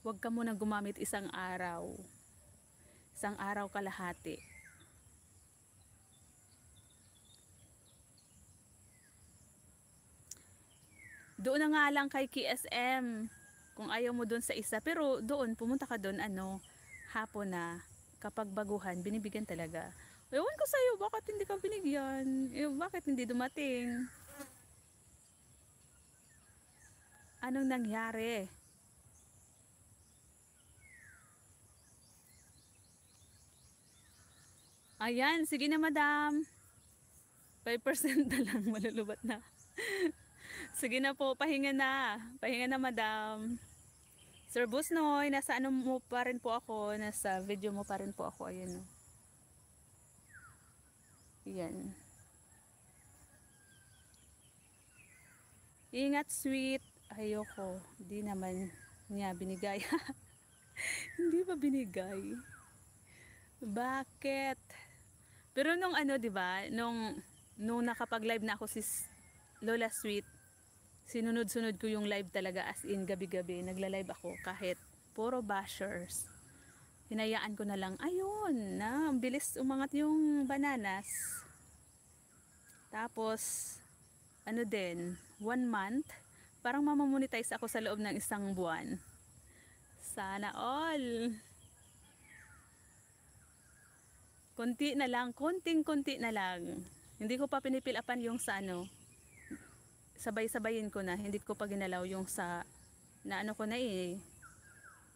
Huwag ka munang gumamit isang araw. Isang araw kalahati. Doon na nga lang kay KSM. Kung ayaw mo doon sa isa. Pero doon, pumunta ka doon, ano, hapon na. Kapag baguhan, binibigyan talaga. Ewan ko sa'yo, bakit hindi ka binigyan? Bakit hindi dumating? Anong nangyari? Ayan, sige na madam. 5% na lang, malulubat na. Sige na po, pahinga na. Pahinga na madam. Sir Busnoy, nasa ano mo pa rin po ako, nasa video mo pa rin po ako, ayun o. Yan. Ingat sweet. Ayoko. Di naman niya binigay. Hindi ba binigay? Bakit? Pero nung ano, 'di ba? Nung nakapag-live na ako si Lola Sweet, sinunod-sunod ko yung live talaga as in gabi-gabi. Nagla-live ako kahit puro bashers. Hinayaan ko na lang. Ayun, na bilis umangat yung bananas. Tapos ano din, 1 month, parang mamamonetize ako sa loob ng isang buwan. Sana all. Konti na lang, konting-konti na lang. Hindi ko pa pinipilapan yung sa ano, sabay-sabayin ko na, hindi ko pa ginalaw yung sa, na ano ko na eh,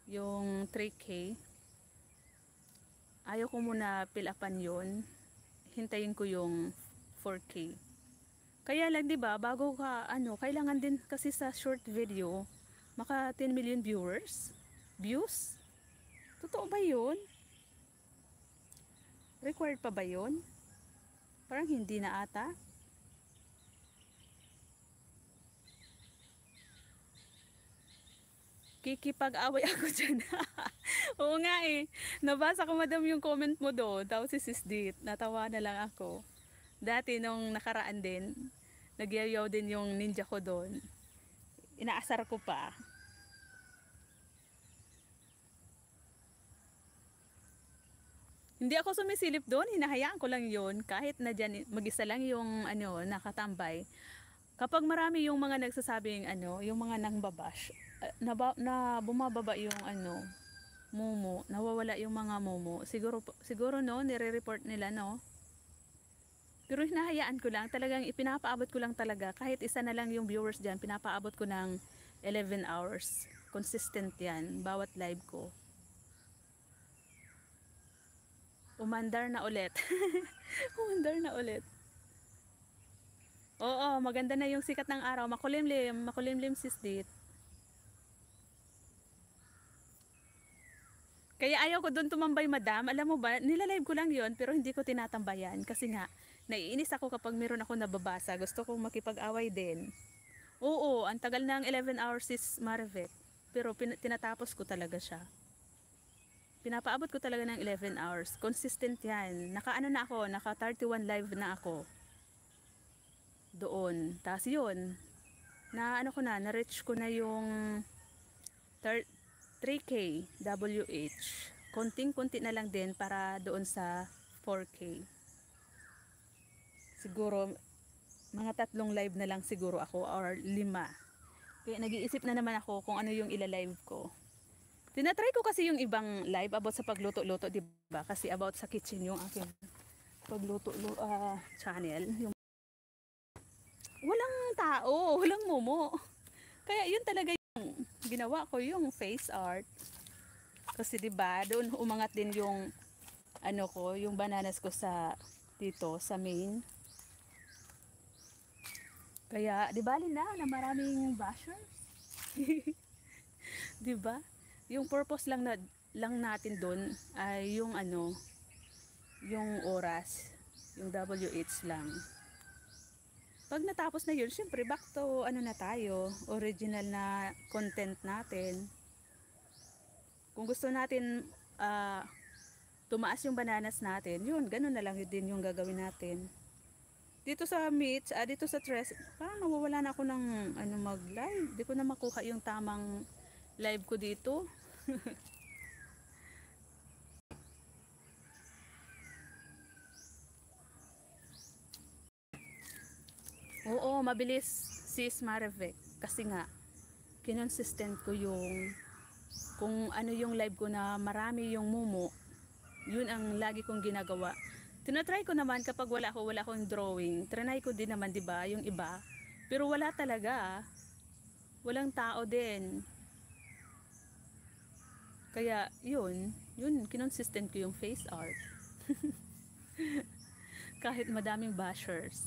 yung 3K. Ayaw ko muna pilapan yun, hintayin ko yung 4K. Kaya lang 'di ba, bago ka ano, kailangan din kasi sa short video maka 10 million views. Totoo ba 'yun? Required pa ba 'yun? Parang hindi na ata. Kikipag-away ako dyan. Oo nga eh. Nabasa ko madam yung comment mo doon. Tapos si Sis Dit, natawa na lang ako. Dati nung nakaraan din, nagyayaw din yung ninja ko doon. Inaasar ko pa. Hindi ako sumisilip doon, hinahayaan ko lang yon kahit na dyan mag-isa lang yung ano, nakatambay. Kapag marami yung mga nagsasabing ano, yung mga nangbabash, na bumababa yung ano, mumu, nawawala yung mga mumu. Siguro no, nire-report nila no. Pero hinahayaan ko lang, talagang ipinapaabot ko lang talaga. Kahit isa na lang yung viewers dyan, pinapaabot ko ng 11 hours. Consistent yan, bawat live ko. Umandar na ulit. Umandar na ulit. Oo, maganda na yung sikat ng araw. Makulimlim sis Dit. Kaya ayaw ko doon tumambay madam. Alam mo ba, nilalive ko lang yon pero hindi ko tinatambayan. Kasi nga, naiinis ako kapag meron ako nababasa. Gusto kong makipag-away din. Oo, ang tagal ng 11 hours sis Marvet. Pero tinatapos ko talaga siya. Pinapaabot ko talaga ng 11 hours. Consistent yan. Naka na ako, naka 31 live na ako. Doon. Tapos yun, na-reach ko na yung 3K WH. Konting-konti na lang din para doon sa 4K. Siguro, mga 3 live na lang siguro ako or 5. Kaya nag-iisip na naman ako kung ano yung ila-live ko. Tinatry ko kasi yung ibang live about sa pagluto-luto, di ba? Kasi about sa kitchen yung aking pagluto channel. Yung walang tao, walang momo. Kaya yun talaga yung ginawa ko, yung face art. Kasi 'di ba, doon umangat din yung ano ko, yung bananas ko sa dito sa main. Kaya 'di ba na maraming bashers. 'Di ba? Yung purpose lang natin doon ay yung ano, yung oras, yung WH lang. Pag natapos na yun, syempre back to ano na tayo, original na content natin. Kung gusto natin tumaas yung bananas natin, yun, ganun na lang yun din yung gagawin natin. Dito sa meats, dito sa tres, parang nawawala na ako ng ano mag-live. Di ko na makuha yung tamang live ko dito. Oo, mabilis sis Marivec. Kasi nga, kinonsistent ko yung kung ano yung live ko na marami yung mumu. Yun ang lagi kong ginagawa. Tinatry ko naman kapag wala akong drawing. Trinay ko din naman, 'di ba, yung iba. Pero wala talaga. Walang tao din. Kaya yun kinonsistent ko yung face art. Kahit madaming bashers.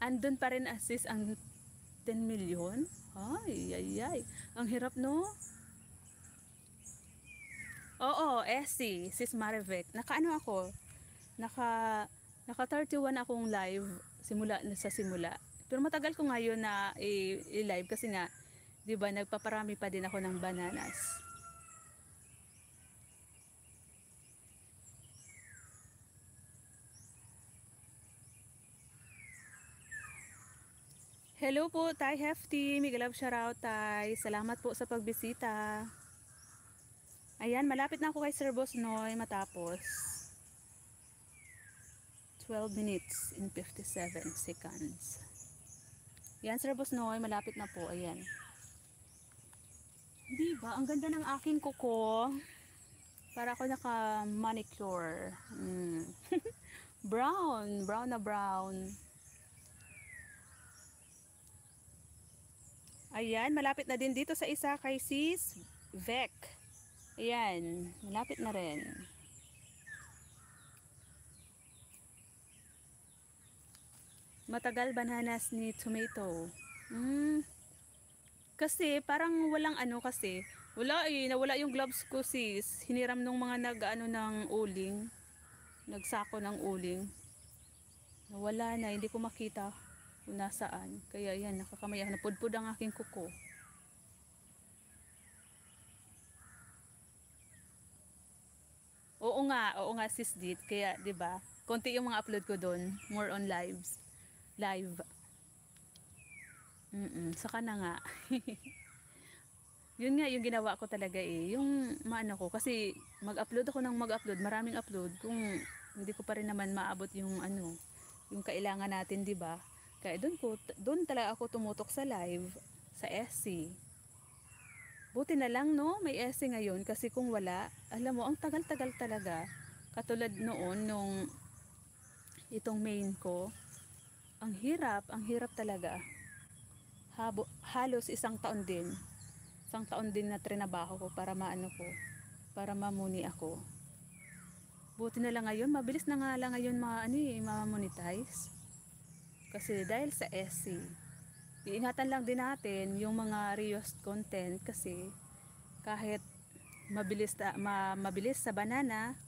Andun pa rin assist ang 10 million. Ay. Ang hirap, no? Oo, SC, sis Marivec. Naka-ano ako? Naka 31 akong live sa simula. Pero matagal ko ngayon na i-live kasi nga, 'di ba, nagpaparami pa din ako ng bananas. Hello po, Tay Hefty. Miguel Love shoutout, Tay. Salamat po sa pagbisita. Ayan, malapit na ako kay Sir Boss Noy matapos. 12 minutes and 57 seconds. Yan, Sir Boss Noy, malapit na po. Ayan. Diba, ang ganda ng aking kuko. Para ako naka-manicure. Brown na brown. Ayan, malapit na din dito sa isa kay Sis Vec. Ayan, malapit na rin. Matagal bananas ni tomato. Kasi parang walang ano kasi. Nawala yung gloves ko sis. Hiniram nung mga nag-ano ng uling. Nagsako ng uling. Nawala na, hindi ko makita kung nasaan. Kaya yan, nakakamaya. Napudpud ang aking kuko. Oo nga sis Dit. Kaya 'di ba? Konti yung mga upload ko doon, more on live. Saka na nga. Yun nga yung ginawa ko talaga yung maano ko kasi mag-upload ako ng mag-upload, maraming upload kung hindi ko pa rin naman maabot yung ano, yung kailangan natin, 'di ba? Kaya doon talaga ako tumutok sa live sa SC. Buti na lang no, may SC ngayon kasi kung wala, alam mo ang tagal-tagal talaga. Katulad noon nung itong main ko, ang hirap talaga. Halos isang taon din na trinabaho ko para maano ko, para mamuni ako. Buti na lang ngayon, mabilis na nga lang ngayon ma-monetize. Kasi dahil sa SC, iingatan lang din natin yung mga reused content kasi kahit mabilis sa banana,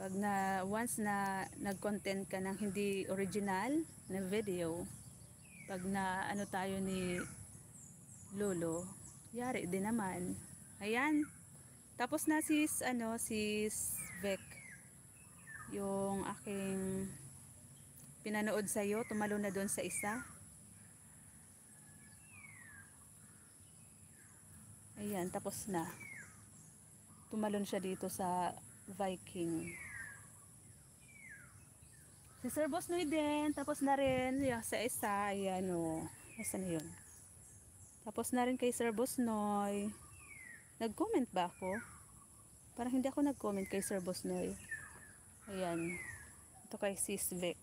pag once na nag-content ka ng hindi original, na video. Pag na ano tayo ni Lolo, yari din naman. Ayan. Tapos na sis Vec, yung aking pinanood sa'yo, tumalo na doon sa isa. Ayan, tapos na. Tumalon siya dito sa Viking. Si Sir Boss Noy din, tapos na rin yung sa isa. Ayan o. Asan na yun? Tapos na rin kay Sir Boss Noy. Nag-comment ba ako? Parang hindi ako nag-comment kay Sir Boss Noy. Ayan. Ito kay Sis Vic.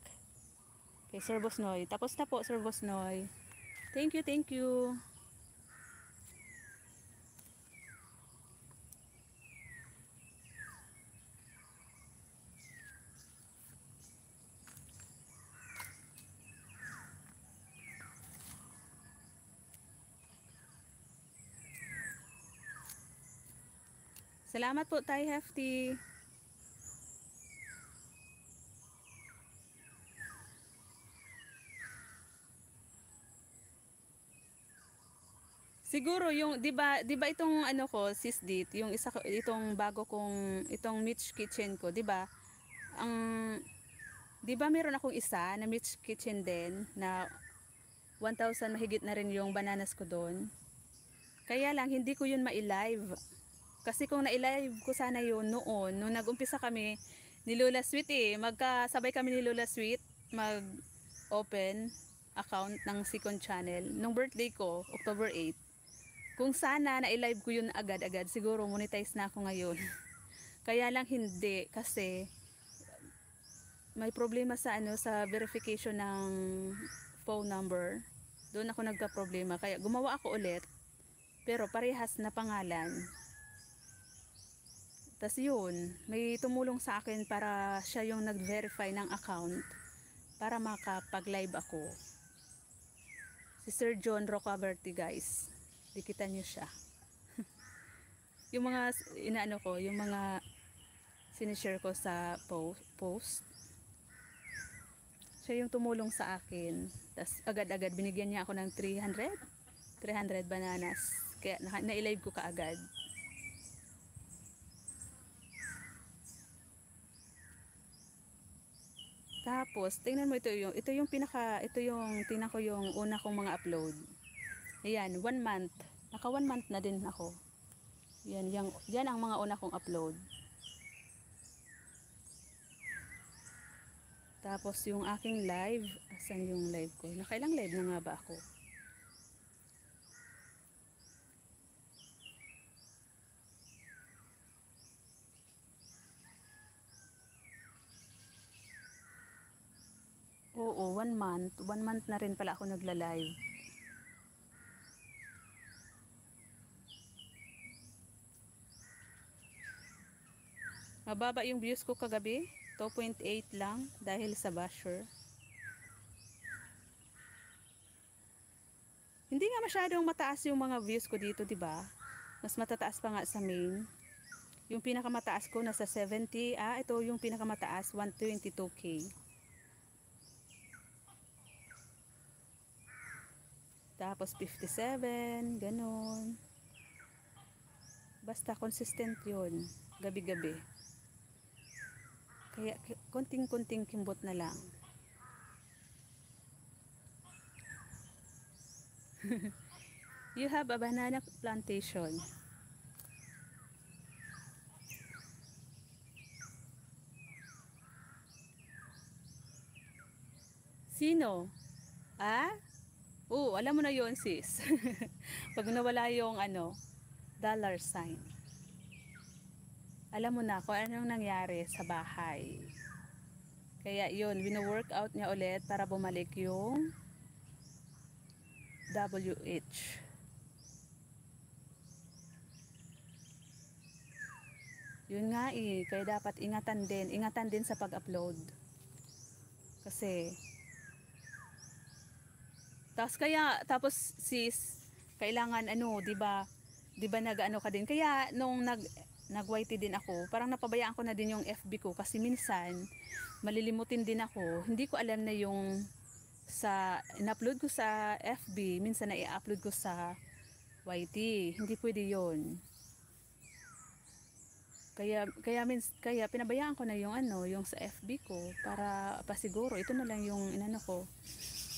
Kay Sir Boss Noy. Tapos na po, Sir Boss Noy. Thank you, thank you. Salamat po, Tay Hefty. Siguro yung 'di ba itong ano ko, Sis Dit, yung isa ko itong bago kong itong Mitch Kitchen ko, 'di ba? Ang 'Di ba meron akong isa na Mitch Kitchen din na 1,000 mahigit na rin yung bananas ko doon. Kaya lang hindi ko yun ma-live. Kasi kung na-live ko sana yun noon, nung nag-umpisa kami ni Lola Sweet magkasabay kami ni Lola Sweet mag-open account ng second channel. Nung birthday ko, October 8, kung sana na-live ko yun agad-agad, siguro monetize na ako ngayon. Kaya lang hindi kasi may problema sa sa verification ng phone number. Doon ako nagka-problema kaya gumawa ako ulit. Pero parehas na pangalan. Tas yun, may tumulong sa akin para siya yung nag-verify ng account para makapag-live ako. Si Sir John Rocaverti, guys. Dikitan niyo siya. Yung mga inaano ko, yung mga sinishare ko sa post. Siya yung tumulong sa akin. Tas agad-agad binigyan niya ako ng 300 bananas. Kaya na-live ko kaagad. Tapos, tingnan mo ito yung tingnan ko yung una kong mga upload. Ayan, 1 month. Naka 1 month na din ako. Yan ang mga una kong upload. Tapos yung aking live, asan yung live ko? Nakailang live na nga ba ako? Oo, 1 month. 1 month na rin pala ako nagla-live. Mababa yung views ko kagabi. 2.8 lang dahil sa basher. Hindi nga masyadong mataas yung mga views ko dito, 'di ba? Mas matataas pa nga sa main. Yung pinakamataas ko nasa 70. Ito yung pinakamataas, 122k. Tapos 57, ganun. Basta consistent yun, gabi-gabi. Kaya konting-konting kimbot na lang. You have a banana plantation. Sino? Oo, alam mo na yon, sis. Pag nawala yung dollar sign. Alam mo na kung anong nangyari sa bahay. Kaya yun, wino-workout niya ulit para bumalik yung WH. Yun nga kaya dapat ingatan din sa pag-upload. Kasi tapos sis, kailangan 'di ba? 'Di ba nag-ano ka din? Kaya nung nag-YT din ako, parang napabayaan ko na din yung FB ko kasi minsan malilimutin din ako. Hindi ko alam na yung in-upload ko sa FB, minsan na i-upload ko sa YT. Hindi pwede 'yon. Kaya pinabayaan ko na yung yung sa FB ko para pasiguro ito na lang yung inano ko.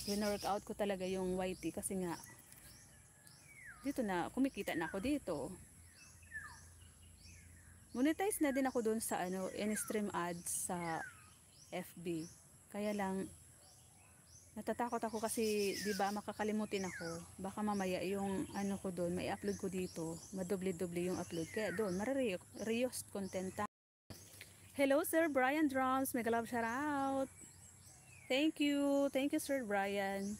Win-workout ko talaga yung YT kasi nga dito na kumikita na ako dito. Monetize na din ako doon sa in-stream ads sa FB. Kaya lang natatakot ako kasi 'di ba makakalimutin ako. Baka mamaya yung ko doon, may upload ko dito, madoble-doble yung upload. Kaya doon reuse content. Hello Sir Brian Drums, mega love shout out. Thank you Sir Brian.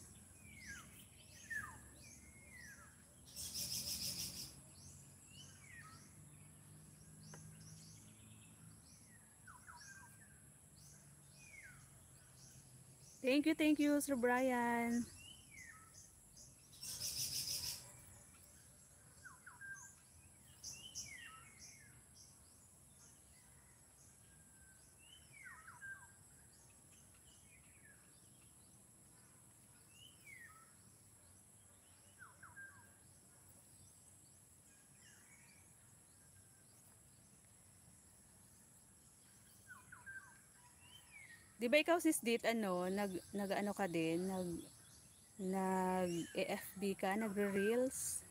Thank you Sir Brian. Di ba ikaw sis Dit, nag ka din, nag AFB ka, nagre-reels?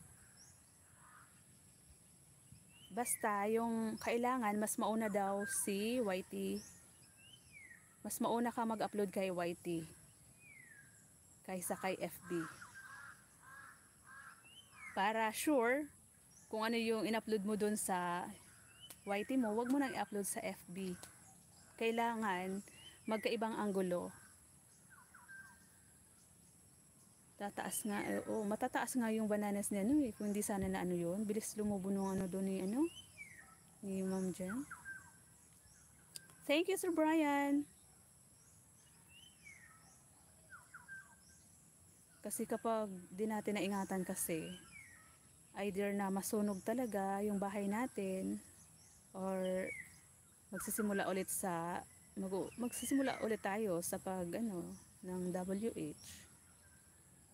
Basta yung kailangan mas mauna daw si YT. Mas mauna ka mag-upload kay YT kaysa kay FB. Para sure kung ano yung in-upload mo doon sa YT mo, wag mo nang i-upload sa FB. Kailangan magkaibang anggulo. Tataas nga, matataas nga yung bananas niya kung hindi sana na yun. Bilis lumubo nung doon ni Ma'am Jen. Thank you Sir Brian. Kasi kapag di natin naingatan kasi, either na masunog talaga yung bahay natin or magsisimula ulit tayo sa ng WH.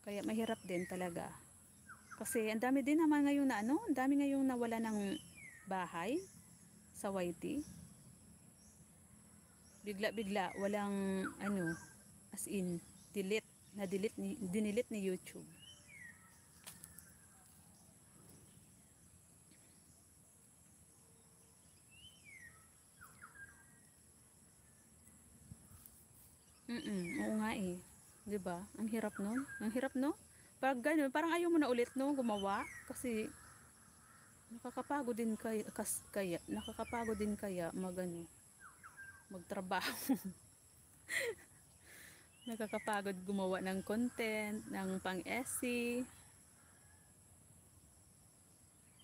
Kaya mahirap din talaga. Kasi ang dami din naman ngayon ang dami ngayong nawala ng bahay sa YT. Bigla-bigla walang as in dinilit ni YouTube. Oo nga 'Di ba? Ang hirap nun. Ang hirap no? Pag ganun, parang ayaw mo na ulit gumawa kasi nakakapagod din kaya magtrabaho. Nakakapagod gumawa ng content, ng pang-SC.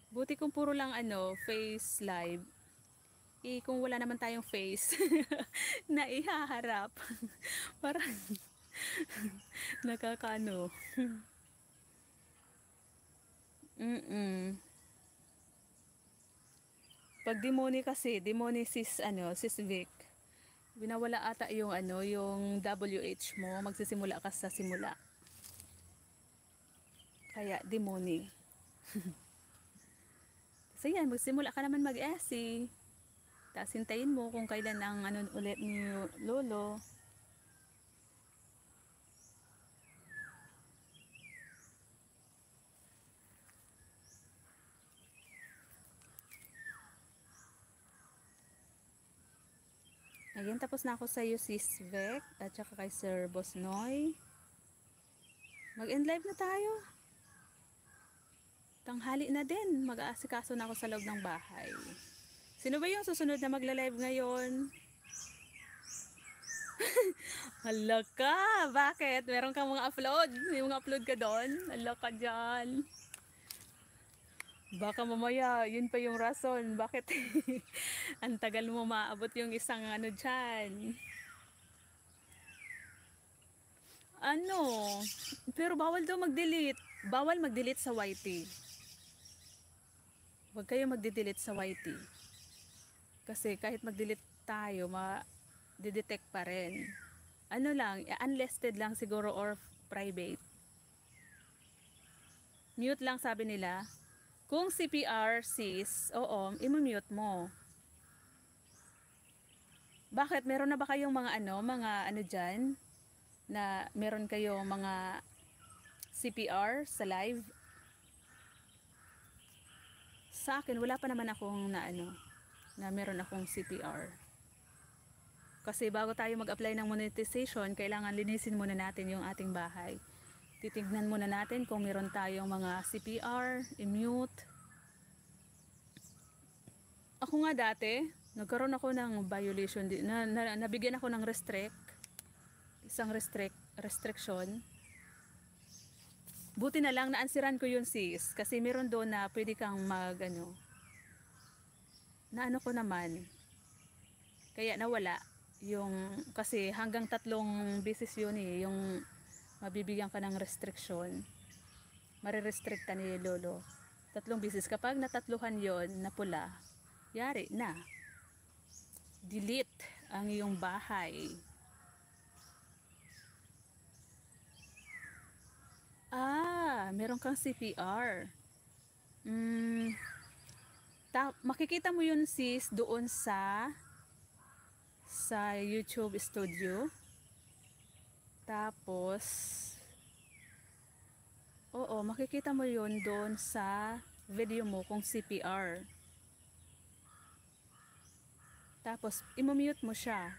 Buti kung puro lang face live. Kung wala naman tayong face na ihaharap. Parang nakakaano. Pag demoni sis Vic. Binawala ata yung yung WH mo, magsisimula ka sa simula. Kaya demoni. So yan, magsimula ka naman mag-SC. Tapos hintayin mo kung kailan ang ulit ni Lolo. Ayan, tapos na ako sa iyo sis Vec at saka kay Sir Boss Noy. Mag-end live na tayo. Tanghali na din. Mag-aasikaso na ako sa loob ng bahay. Sino ba yung susunod na magla-live ngayon? Hala ka! Bakit? Meron kang mga upload? May mga upload ka doon? Hala ka dyan. Baka mamaya, yun pa yung rason. Bakit? Ang tagal mo maabot yung isang dyan. Pero bawal daw mag-delete. Bawal mag-delete sa YT. Huwag kayo mag-delete sa YT. Kasi kahit mag-delete tayo, ma-detect pa rin. Ano lang, unlisted lang siguro or private. Mute lang sabi nila. Kung CPR sis, oo, i-mute mo. Bakit? Meron na ba kayong mga ano dyan? Na meron kayong mga CPR sa live? Sa akin, wala pa naman akong na meron akong CPR. Kasi bago tayo mag-apply ng monetization, kailangan linisin muna natin yung ating bahay. Titignan muna natin kung meron tayong mga CPR, i-mute. Ako nga dati, nagkaroon ako ng violation, nabigyan ako ng isang restriction. Buti na lang naansiran ko yun sis, kasi meron doon na pwede kang na ko naman, kaya nawala yung, kasi hanggang 3 beses yun yung mabibigyan ka ng restriction, marirestricta ni lolo 3 beses. Kapag natatluhan yon na pula, yari na, delete ang iyong bahay. Meron kang CPR. Makikita mo yun sis doon sa YouTube studio. Tapos oo, makikita mo yun doon sa video mo kung CPR. Tapos i-mute mo siya.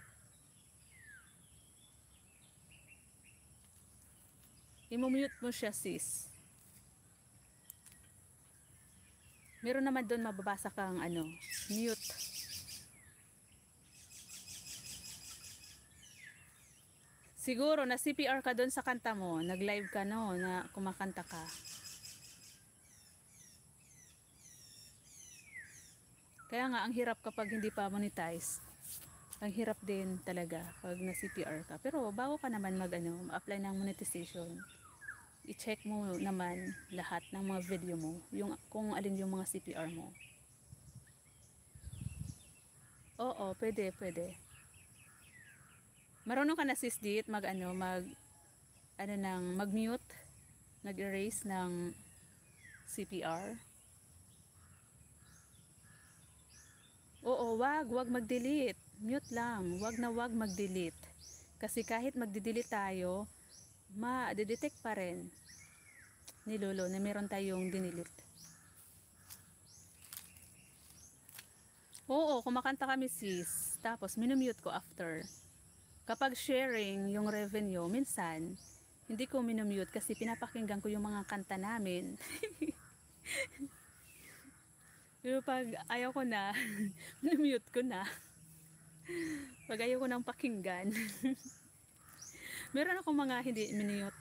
I-mute mo siya sis. Meron naman doon mababasa kang mute. Siguro na CPR ka doon sa kanta mo, nag-live ka na kumakanta ka. Kaya nga ang hirap kapag hindi pa monetize. Ang hirap din talaga pag na CPR ka. Pero bago ka naman ma-apply ng monetization, i-check mo naman lahat ng mga video mo, kung alin yung mga CPR mo. Oo, pwede. Marunong ka na sis dit mag-mute, nag-erase ng CPR. Oo, wag mag-delete. Mute lang, wag mag-delete. Kasi kahit magde-delete tayo, ma-detect pa rin ni lolo na meron tayong dinilit. Oo, kumakanta kami sis. Tapos minumute ko after. Kapag sharing yung revenue, minsan hindi ko minumute kasi pinapakinggan ko yung mga kanta namin. Pero pag ayaw ko na, minumute ko na. Pag ayaw ko nang pakinggan. Meron akong mga hindi minute.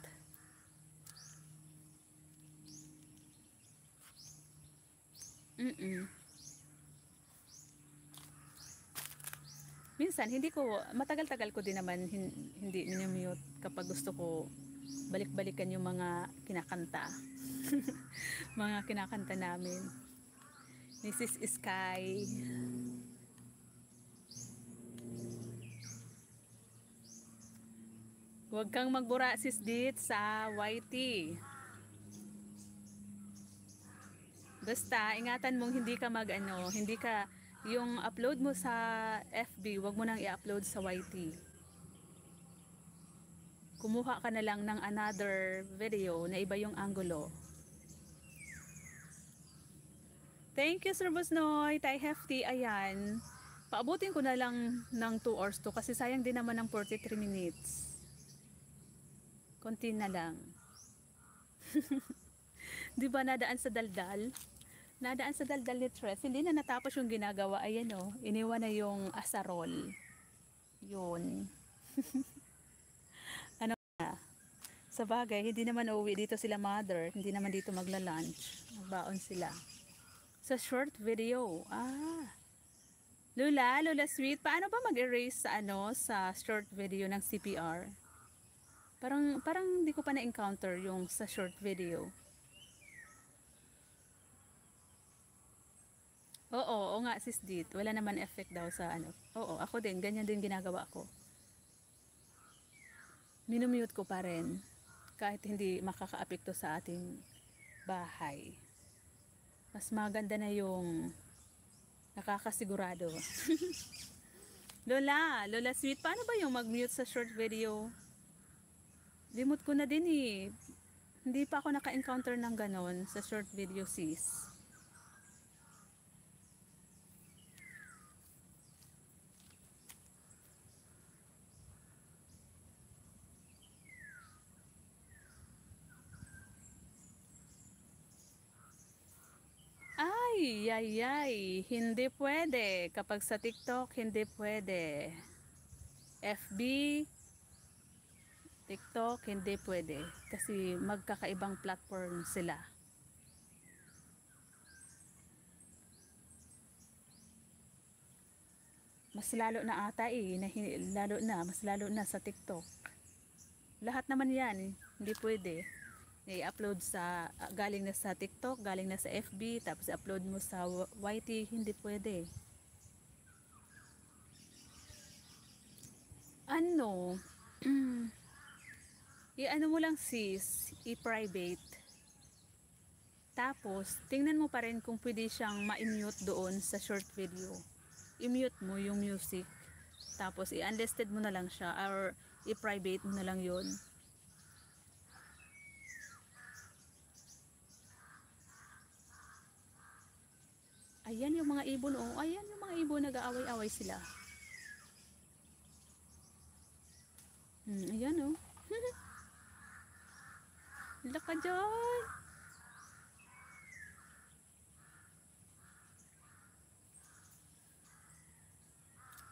Minsan hindi ko, matagal-tagal ko din naman hindi minumute kapag gusto ko balik-balikan yung mga kinakanta. Mga kinakanta namin. Mrs. Sky. Huwag kang magbura sis dit sa YT. Basta ingatan mong hindi ka hindi ka yung upload mo sa FB, wag mo nang i-upload sa YT. Kumuha ka na lang ng another video na iba yung angulo. Thank you Sir Busnoy, Tay Hefty, ayan. Paabutin ko na lang ng 2 hours to kasi sayang din naman ng 43 minutes. Konti na lang. Di ba nadaan sa daldal? Nadaan sa daldal ni Tres, hindi na natapos yung ginagawa. Ayan iniwan na yung asarol. Yun. Sa bagay, hindi naman uuwi dito sila mother. Hindi naman dito magla-lunch. Magbaon sila. Sa short video. Lola Sweet, paano ba mag-erase sa short video ng CPR? Parang hindi ko pa na-encounter yung sa short video. Oo nga sis dit. Wala naman effect daw sa Oo, ako din. Ganyan din ginagawa ko. minumute ko pa rin kahit hindi makakaapekto sa ating bahay. Mas maganda na yung nakakasigurado. Lola Sweet, paano ba yung mag-mute sa short video? Limot ko na din eh. Hindi pa ako naka-encounter ng ganon sa short video, sis. Ay, hindi pwede. Kapag sa TikTok, hindi pwede. FB, TikTok, hindi pwede. Kasi magkakaibang platform sila. Mas lalo na ata eh. Mas lalo na sa TikTok. Lahat naman yan, hindi pwede. I-upload sa galing na sa TikTok, galing na sa FB, tapos i-upload mo sa YT, hindi pwede. Ano? I-ano mo lang sis, i-private. Tapos, tingnan mo pa rin kung pwede siyang ma-mute doon sa short video. I-mute mo yung music. Tapos, i-unlisted mo na lang siya or i-private mo na lang yun. Ayan yung mga ibon, oh. Ayan yung mga ibon, nag-aaway-away sila. Ayan, oh. Laka dyan.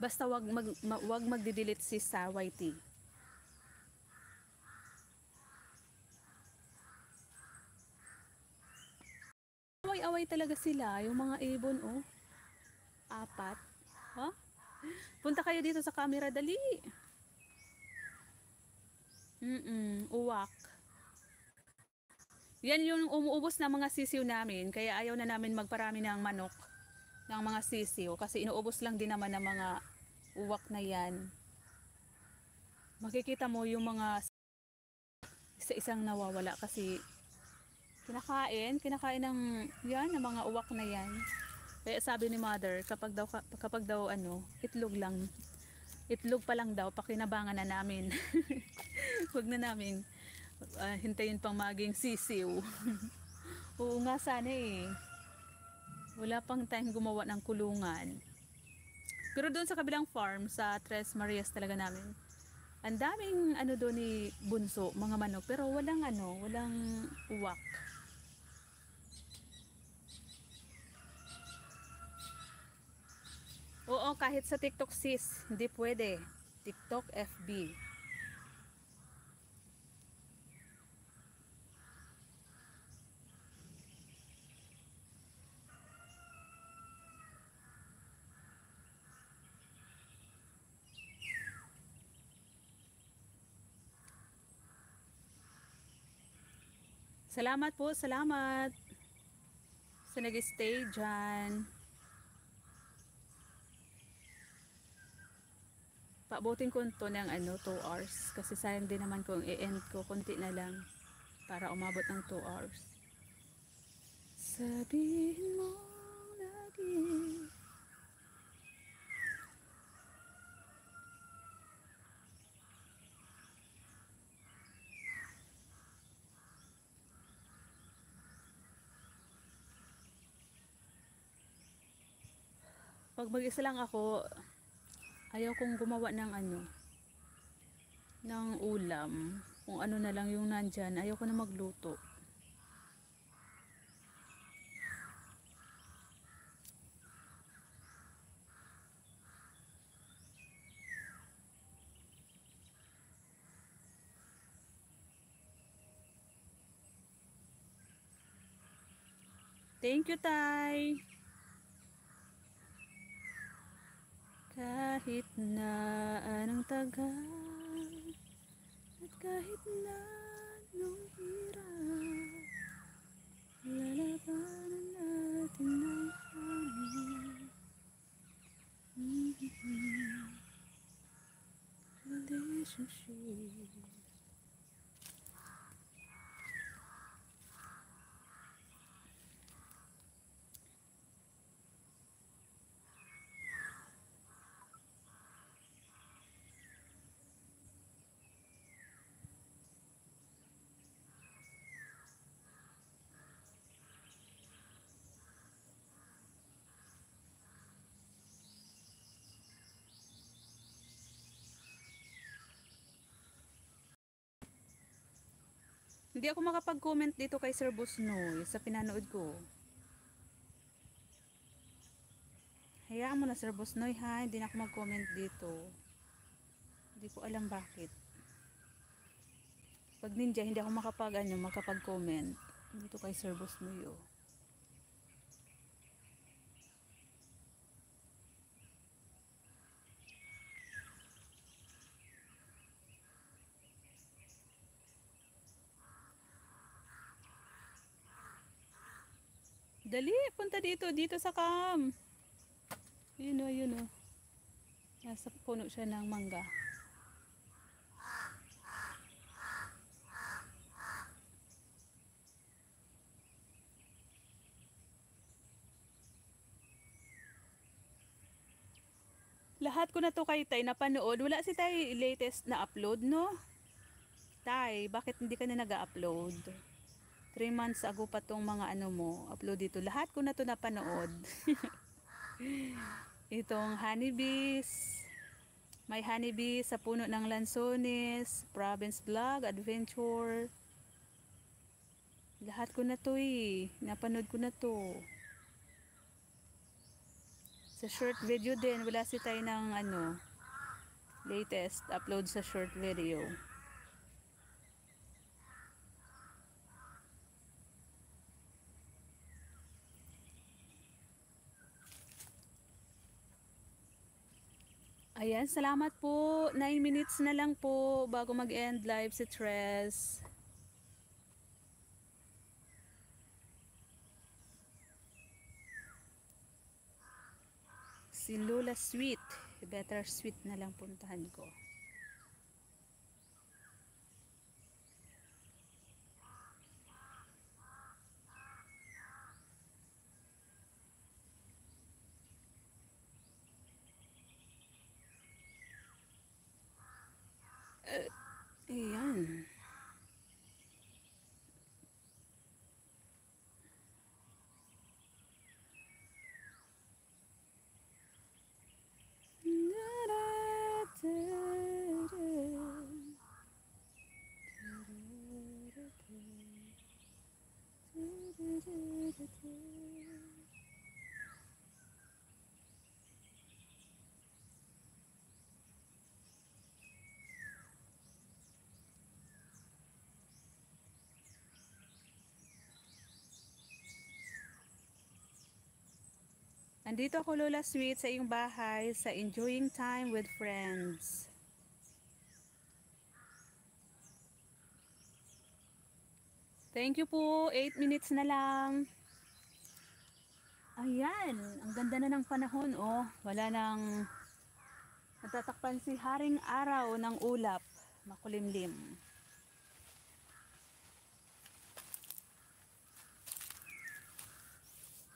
Basta wag magdi-delete si sa YT. Away-away talaga sila, yung mga ibon, oh. 4. Ha? Punta kayo dito sa camera, dali. Uwak. Yan yung umuubos na mga sisiw namin, kaya ayaw na namin magparami ng manok ng mga sisiw kasi inuubos lang din naman ng mga uwak na yan. Makikita mo yung mga isa-isang nawawala kasi kinakain ng yan, ng mga uwak na yan. Kaya sabi ni mother, kapag daw ano, itlog pa lang daw, pakinabangan na namin. Huwag na namin hintayin pang maging sisiw. Oo nga sana eh. Wala pang time gumawa ng kulungan. Pero doon sa kabilang farm, sa Tres Marias talaga namin, ang daming ano doon ni bunso, mga manok, pero walang uwak. Oo, kahit sa TikTok sis, hindi pwede. TikTok, FB. Salamat po, salamat sa nag-stay dyan. Paabutin ko to ng 2 hours kasi sayang din naman kung i-end ko konti na lang para umabot ng 2 hours. Sabihin mo lagi. Pag mag-isa lang ako, ayaw kong gumawa ng ng ulam. Kung ano na lang yung nandyan, ayaw ko na magluto. Thank you, Tay. Kahit na anong tagal at kahit na anong hirap, lalabanan natin ang aming relationship. Hindi ako makapag-comment dito kay Sir Busnoy sa pinanood ko. Hayaan mo na Sir Busnoy ha, hindi na ako mag-comment dito. Hindi ko alam bakit. Pag ninja, hindi ako makapag-comment dito kay Sir Busnoy oh. Dali, punta dito sa cam. Yun o, yun o. Nasa puno siya ng mangga. Lahat ko na to kay Tay napanood. Wala si Tay latest na upload, no? Tay, bakit hindi ka na nag-upload? 3 months ago pa tong mga ano mo, upload dito. Lahat ko na to napanood. Itong honeybees. May honeybees sa puno ng lansones, province vlog, adventure. Lahat ko na to eh. Napanood ko na to. Sa short video din, wala si Tay ng ano, latest upload sa short video. Ayan, salamat po. 9 minutes na lang po bago mag-end live si Tres. Si Lola Sweet. Better Sweet na lang puntahan ko. Ayan. Andito ako Lola Sweet sa iyong bahay sa enjoying time with friends. Thank you po. 8 minutes na lang. Ayan, ang ganda na ng panahon oh. Wala nang natatakpan si Haring Araw ng ulap. Makulimlim.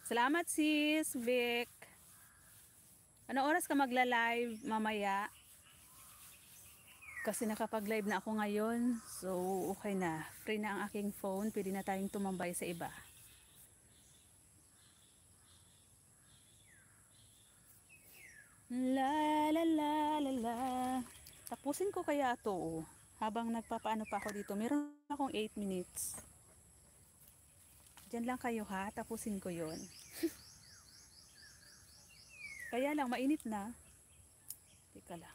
Salamat sis, Vic. Ano oras ka magla-live mamaya? Kasi nakapag-live na ako ngayon. So, okay na. Free na ang aking phone. Pwede na tayong tumambay sa iba. La la la la la. Tapusin ko kaya ito. Habang nagpapaano pa ako dito. Meron akong 8 minutes. Diyan lang kayo ha. Tapusin ko yon. Kaya lang, mainit na. Teka lang.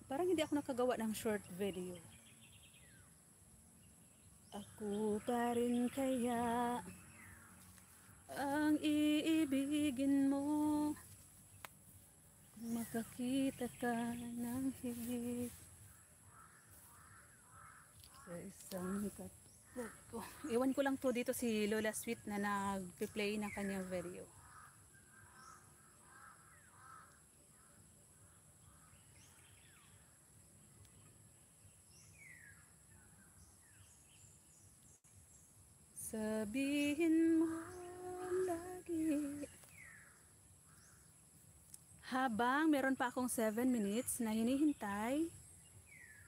Parang hindi ako nakagawa ng short video. Ako pa rin kaya ang iibigin mo kung makakita ka ng higit sa isang katulad. Iwan ko lang to dito si Lola Sweet na nag-play ng kanyang video. Sabihin mo lagi. Habang meron pa akong 7 minutes na hinihintay,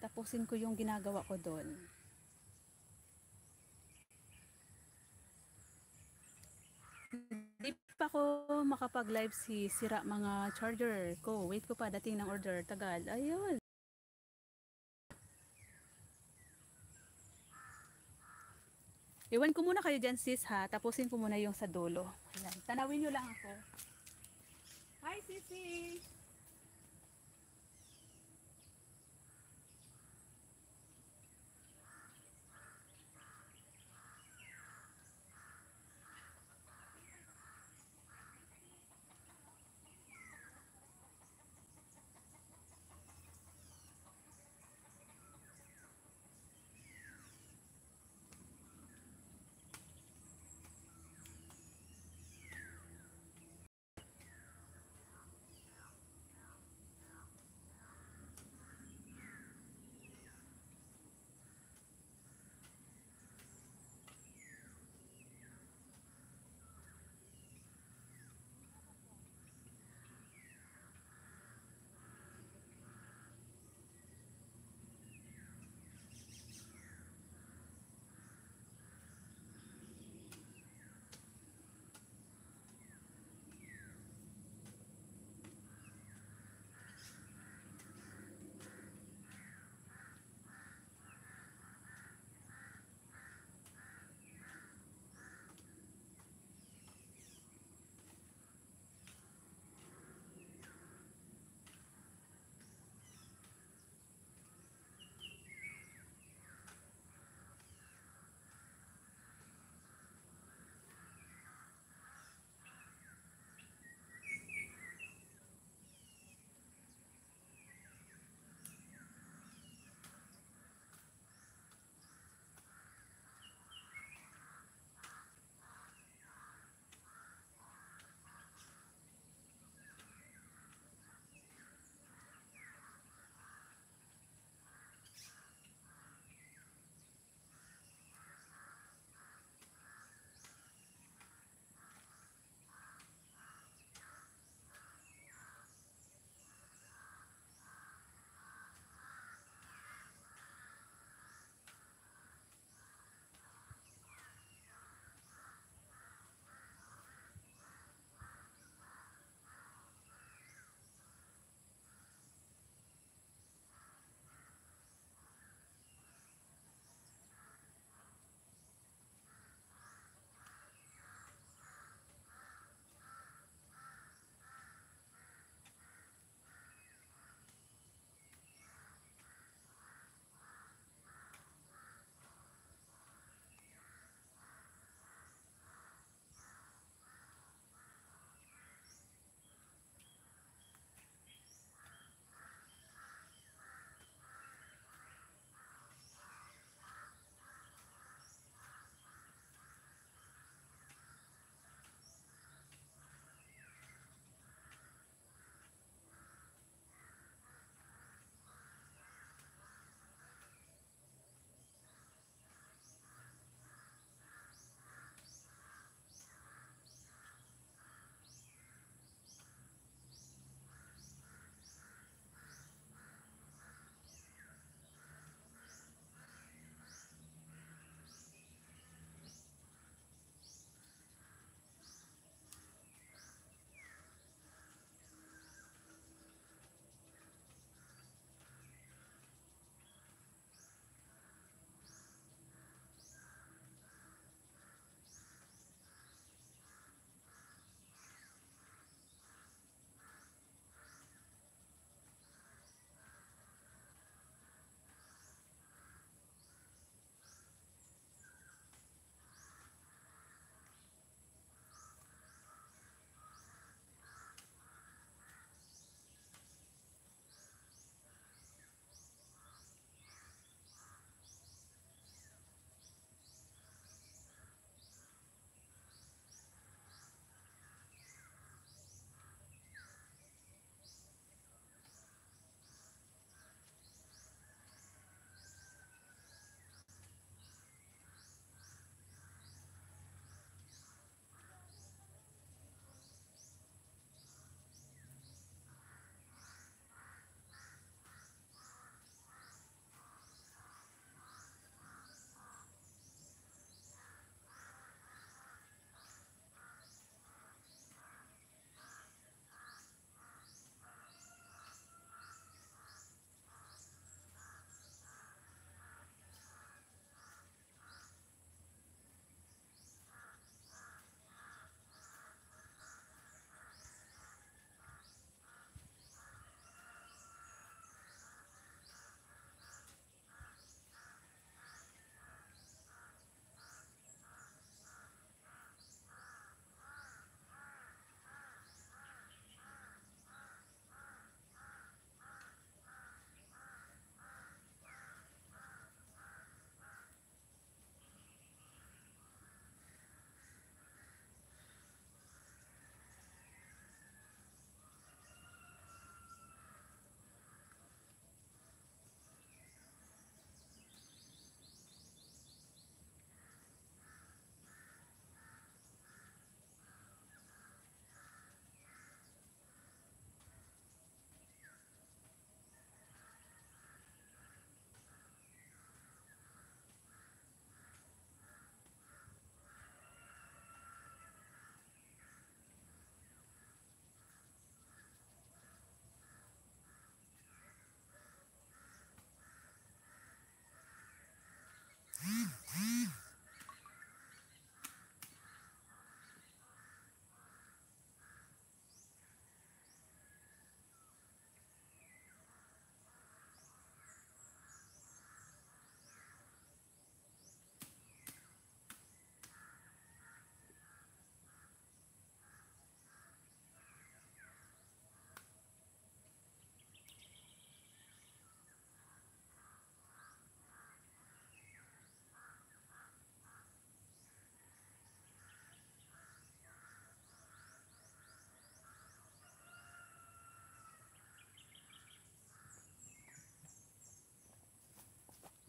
tapusin ko yung ginagawa ko doon. Hindi pa ako makapag-live sira mga charger ko. Wait ko pa dating ng order. Tagal. Ayun. Iwan ko muna kayo dyan sis ha. Tapusin ko muna yung sa dulo. Ayan. Tanawin nyo lang ako. Hi sisi!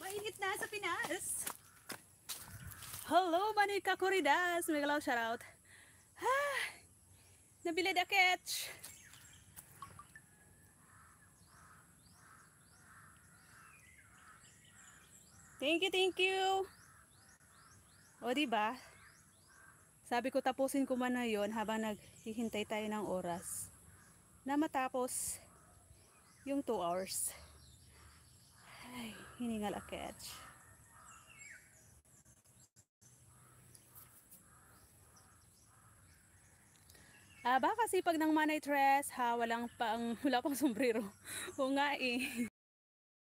Mainit na sa Pinas. Hello, Manika Corridas. Megalaw shoutout. Nabili na catch. Thank you, thank you. O diba? Sabi ko tapusin ko man na yun habang naghihintay tayo ng oras na matapos yung 2 hours. Ay, hiningal a catch. Aba kasi pag nang manay dress, wala pang sombrero. O nga eh.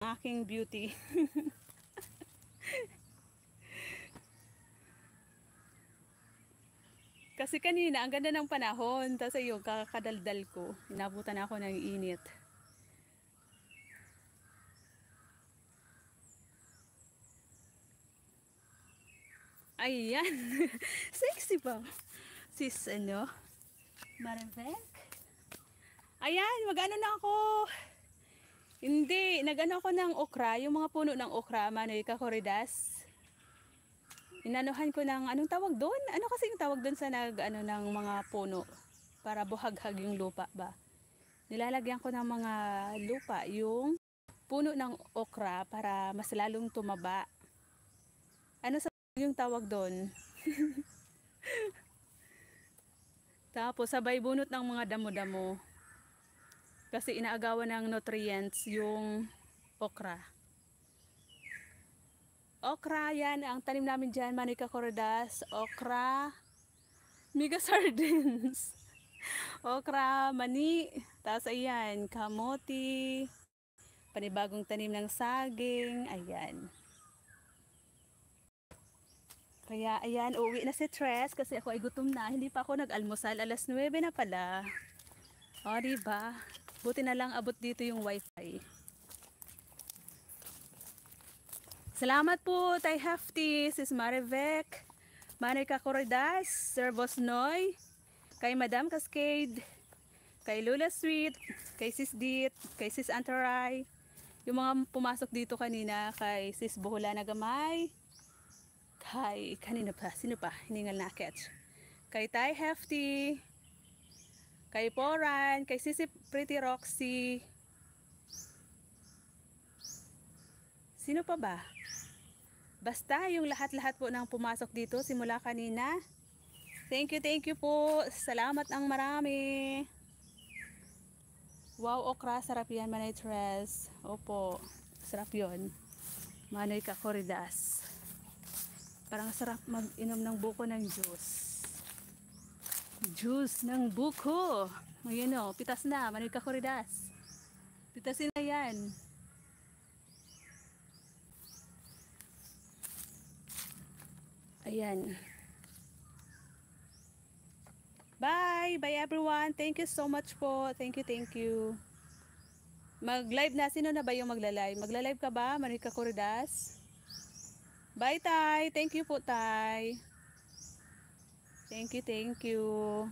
Aking beauty. Kasi kanina, ang ganda ng panahon. Tapos ayun, kakadaldal ko. Inabutan ako ng init. Ayan. Sexy pa. Sis, ano? Marivek. Ayan, mag-ano na ako. Hindi, nag-ano ako ng okra. Yung mga puno ng okra, Manika Corridas. Inanuhan ko ng, anong tawag doon? Ano kasi yung tawag doon sa nag-ano ng mga puno? Para buhaghag yung lupa ba? Nilalagyan ko ng mga lupa yung puno ng okra para mas lalong tumaba. Ano sa yung tawag doon? Tapos sabay bunot ng mga damo-damo. Kasi inaagawan ng nutrients yung okra. Okra, yan. Ang tanim namin dyan, Manika Corridas. Okra, mega sardines. Okra, mani. Tapos ayan, kamote. Panibagong tanim ng saging. Ayan. Kaya ayan, uwi na si Tres kasi ako ay gutom na. Hindi pa ako nag-almusal. Alas 9 na pala. O, diba? Buti na lang abot dito yung wifi. Salamat po, Tay Hefty, Sis Marivek, Manika Corridas, Sir Bosnoy, kay Madam Cascade, kay Lula Sweet, kay Sis Dit, kay Sis Antaray, yung mga pumasok dito kanina, kay Sis Buhula Nagamay, kay, kanina pa, sino pa, hiningal na catch, kay Tay Hefty, kay Poran, kay Sisi Pretty Roxy, sino pa ba? Basta yung lahat-lahat po ng pumasok dito simula kanina. Thank you po. Salamat ang marami. Wow, okra, sarap yan, Manay Tres. Opo, sarap yun. Manika Corridas. Parang sarap mag-inom ng buko ng juice. Juice ng buko. Ngayon o, pitas na, Manika Corridas. Pitasin na yan. Ayan. Bye! Bye everyone! Thank you so much po. Thank you. Mag-live na. Sino na ba yung magla-live? Magla-live ka ba, Manika Corridas? Bye, Tay! Thank you po, Tay! Thank you.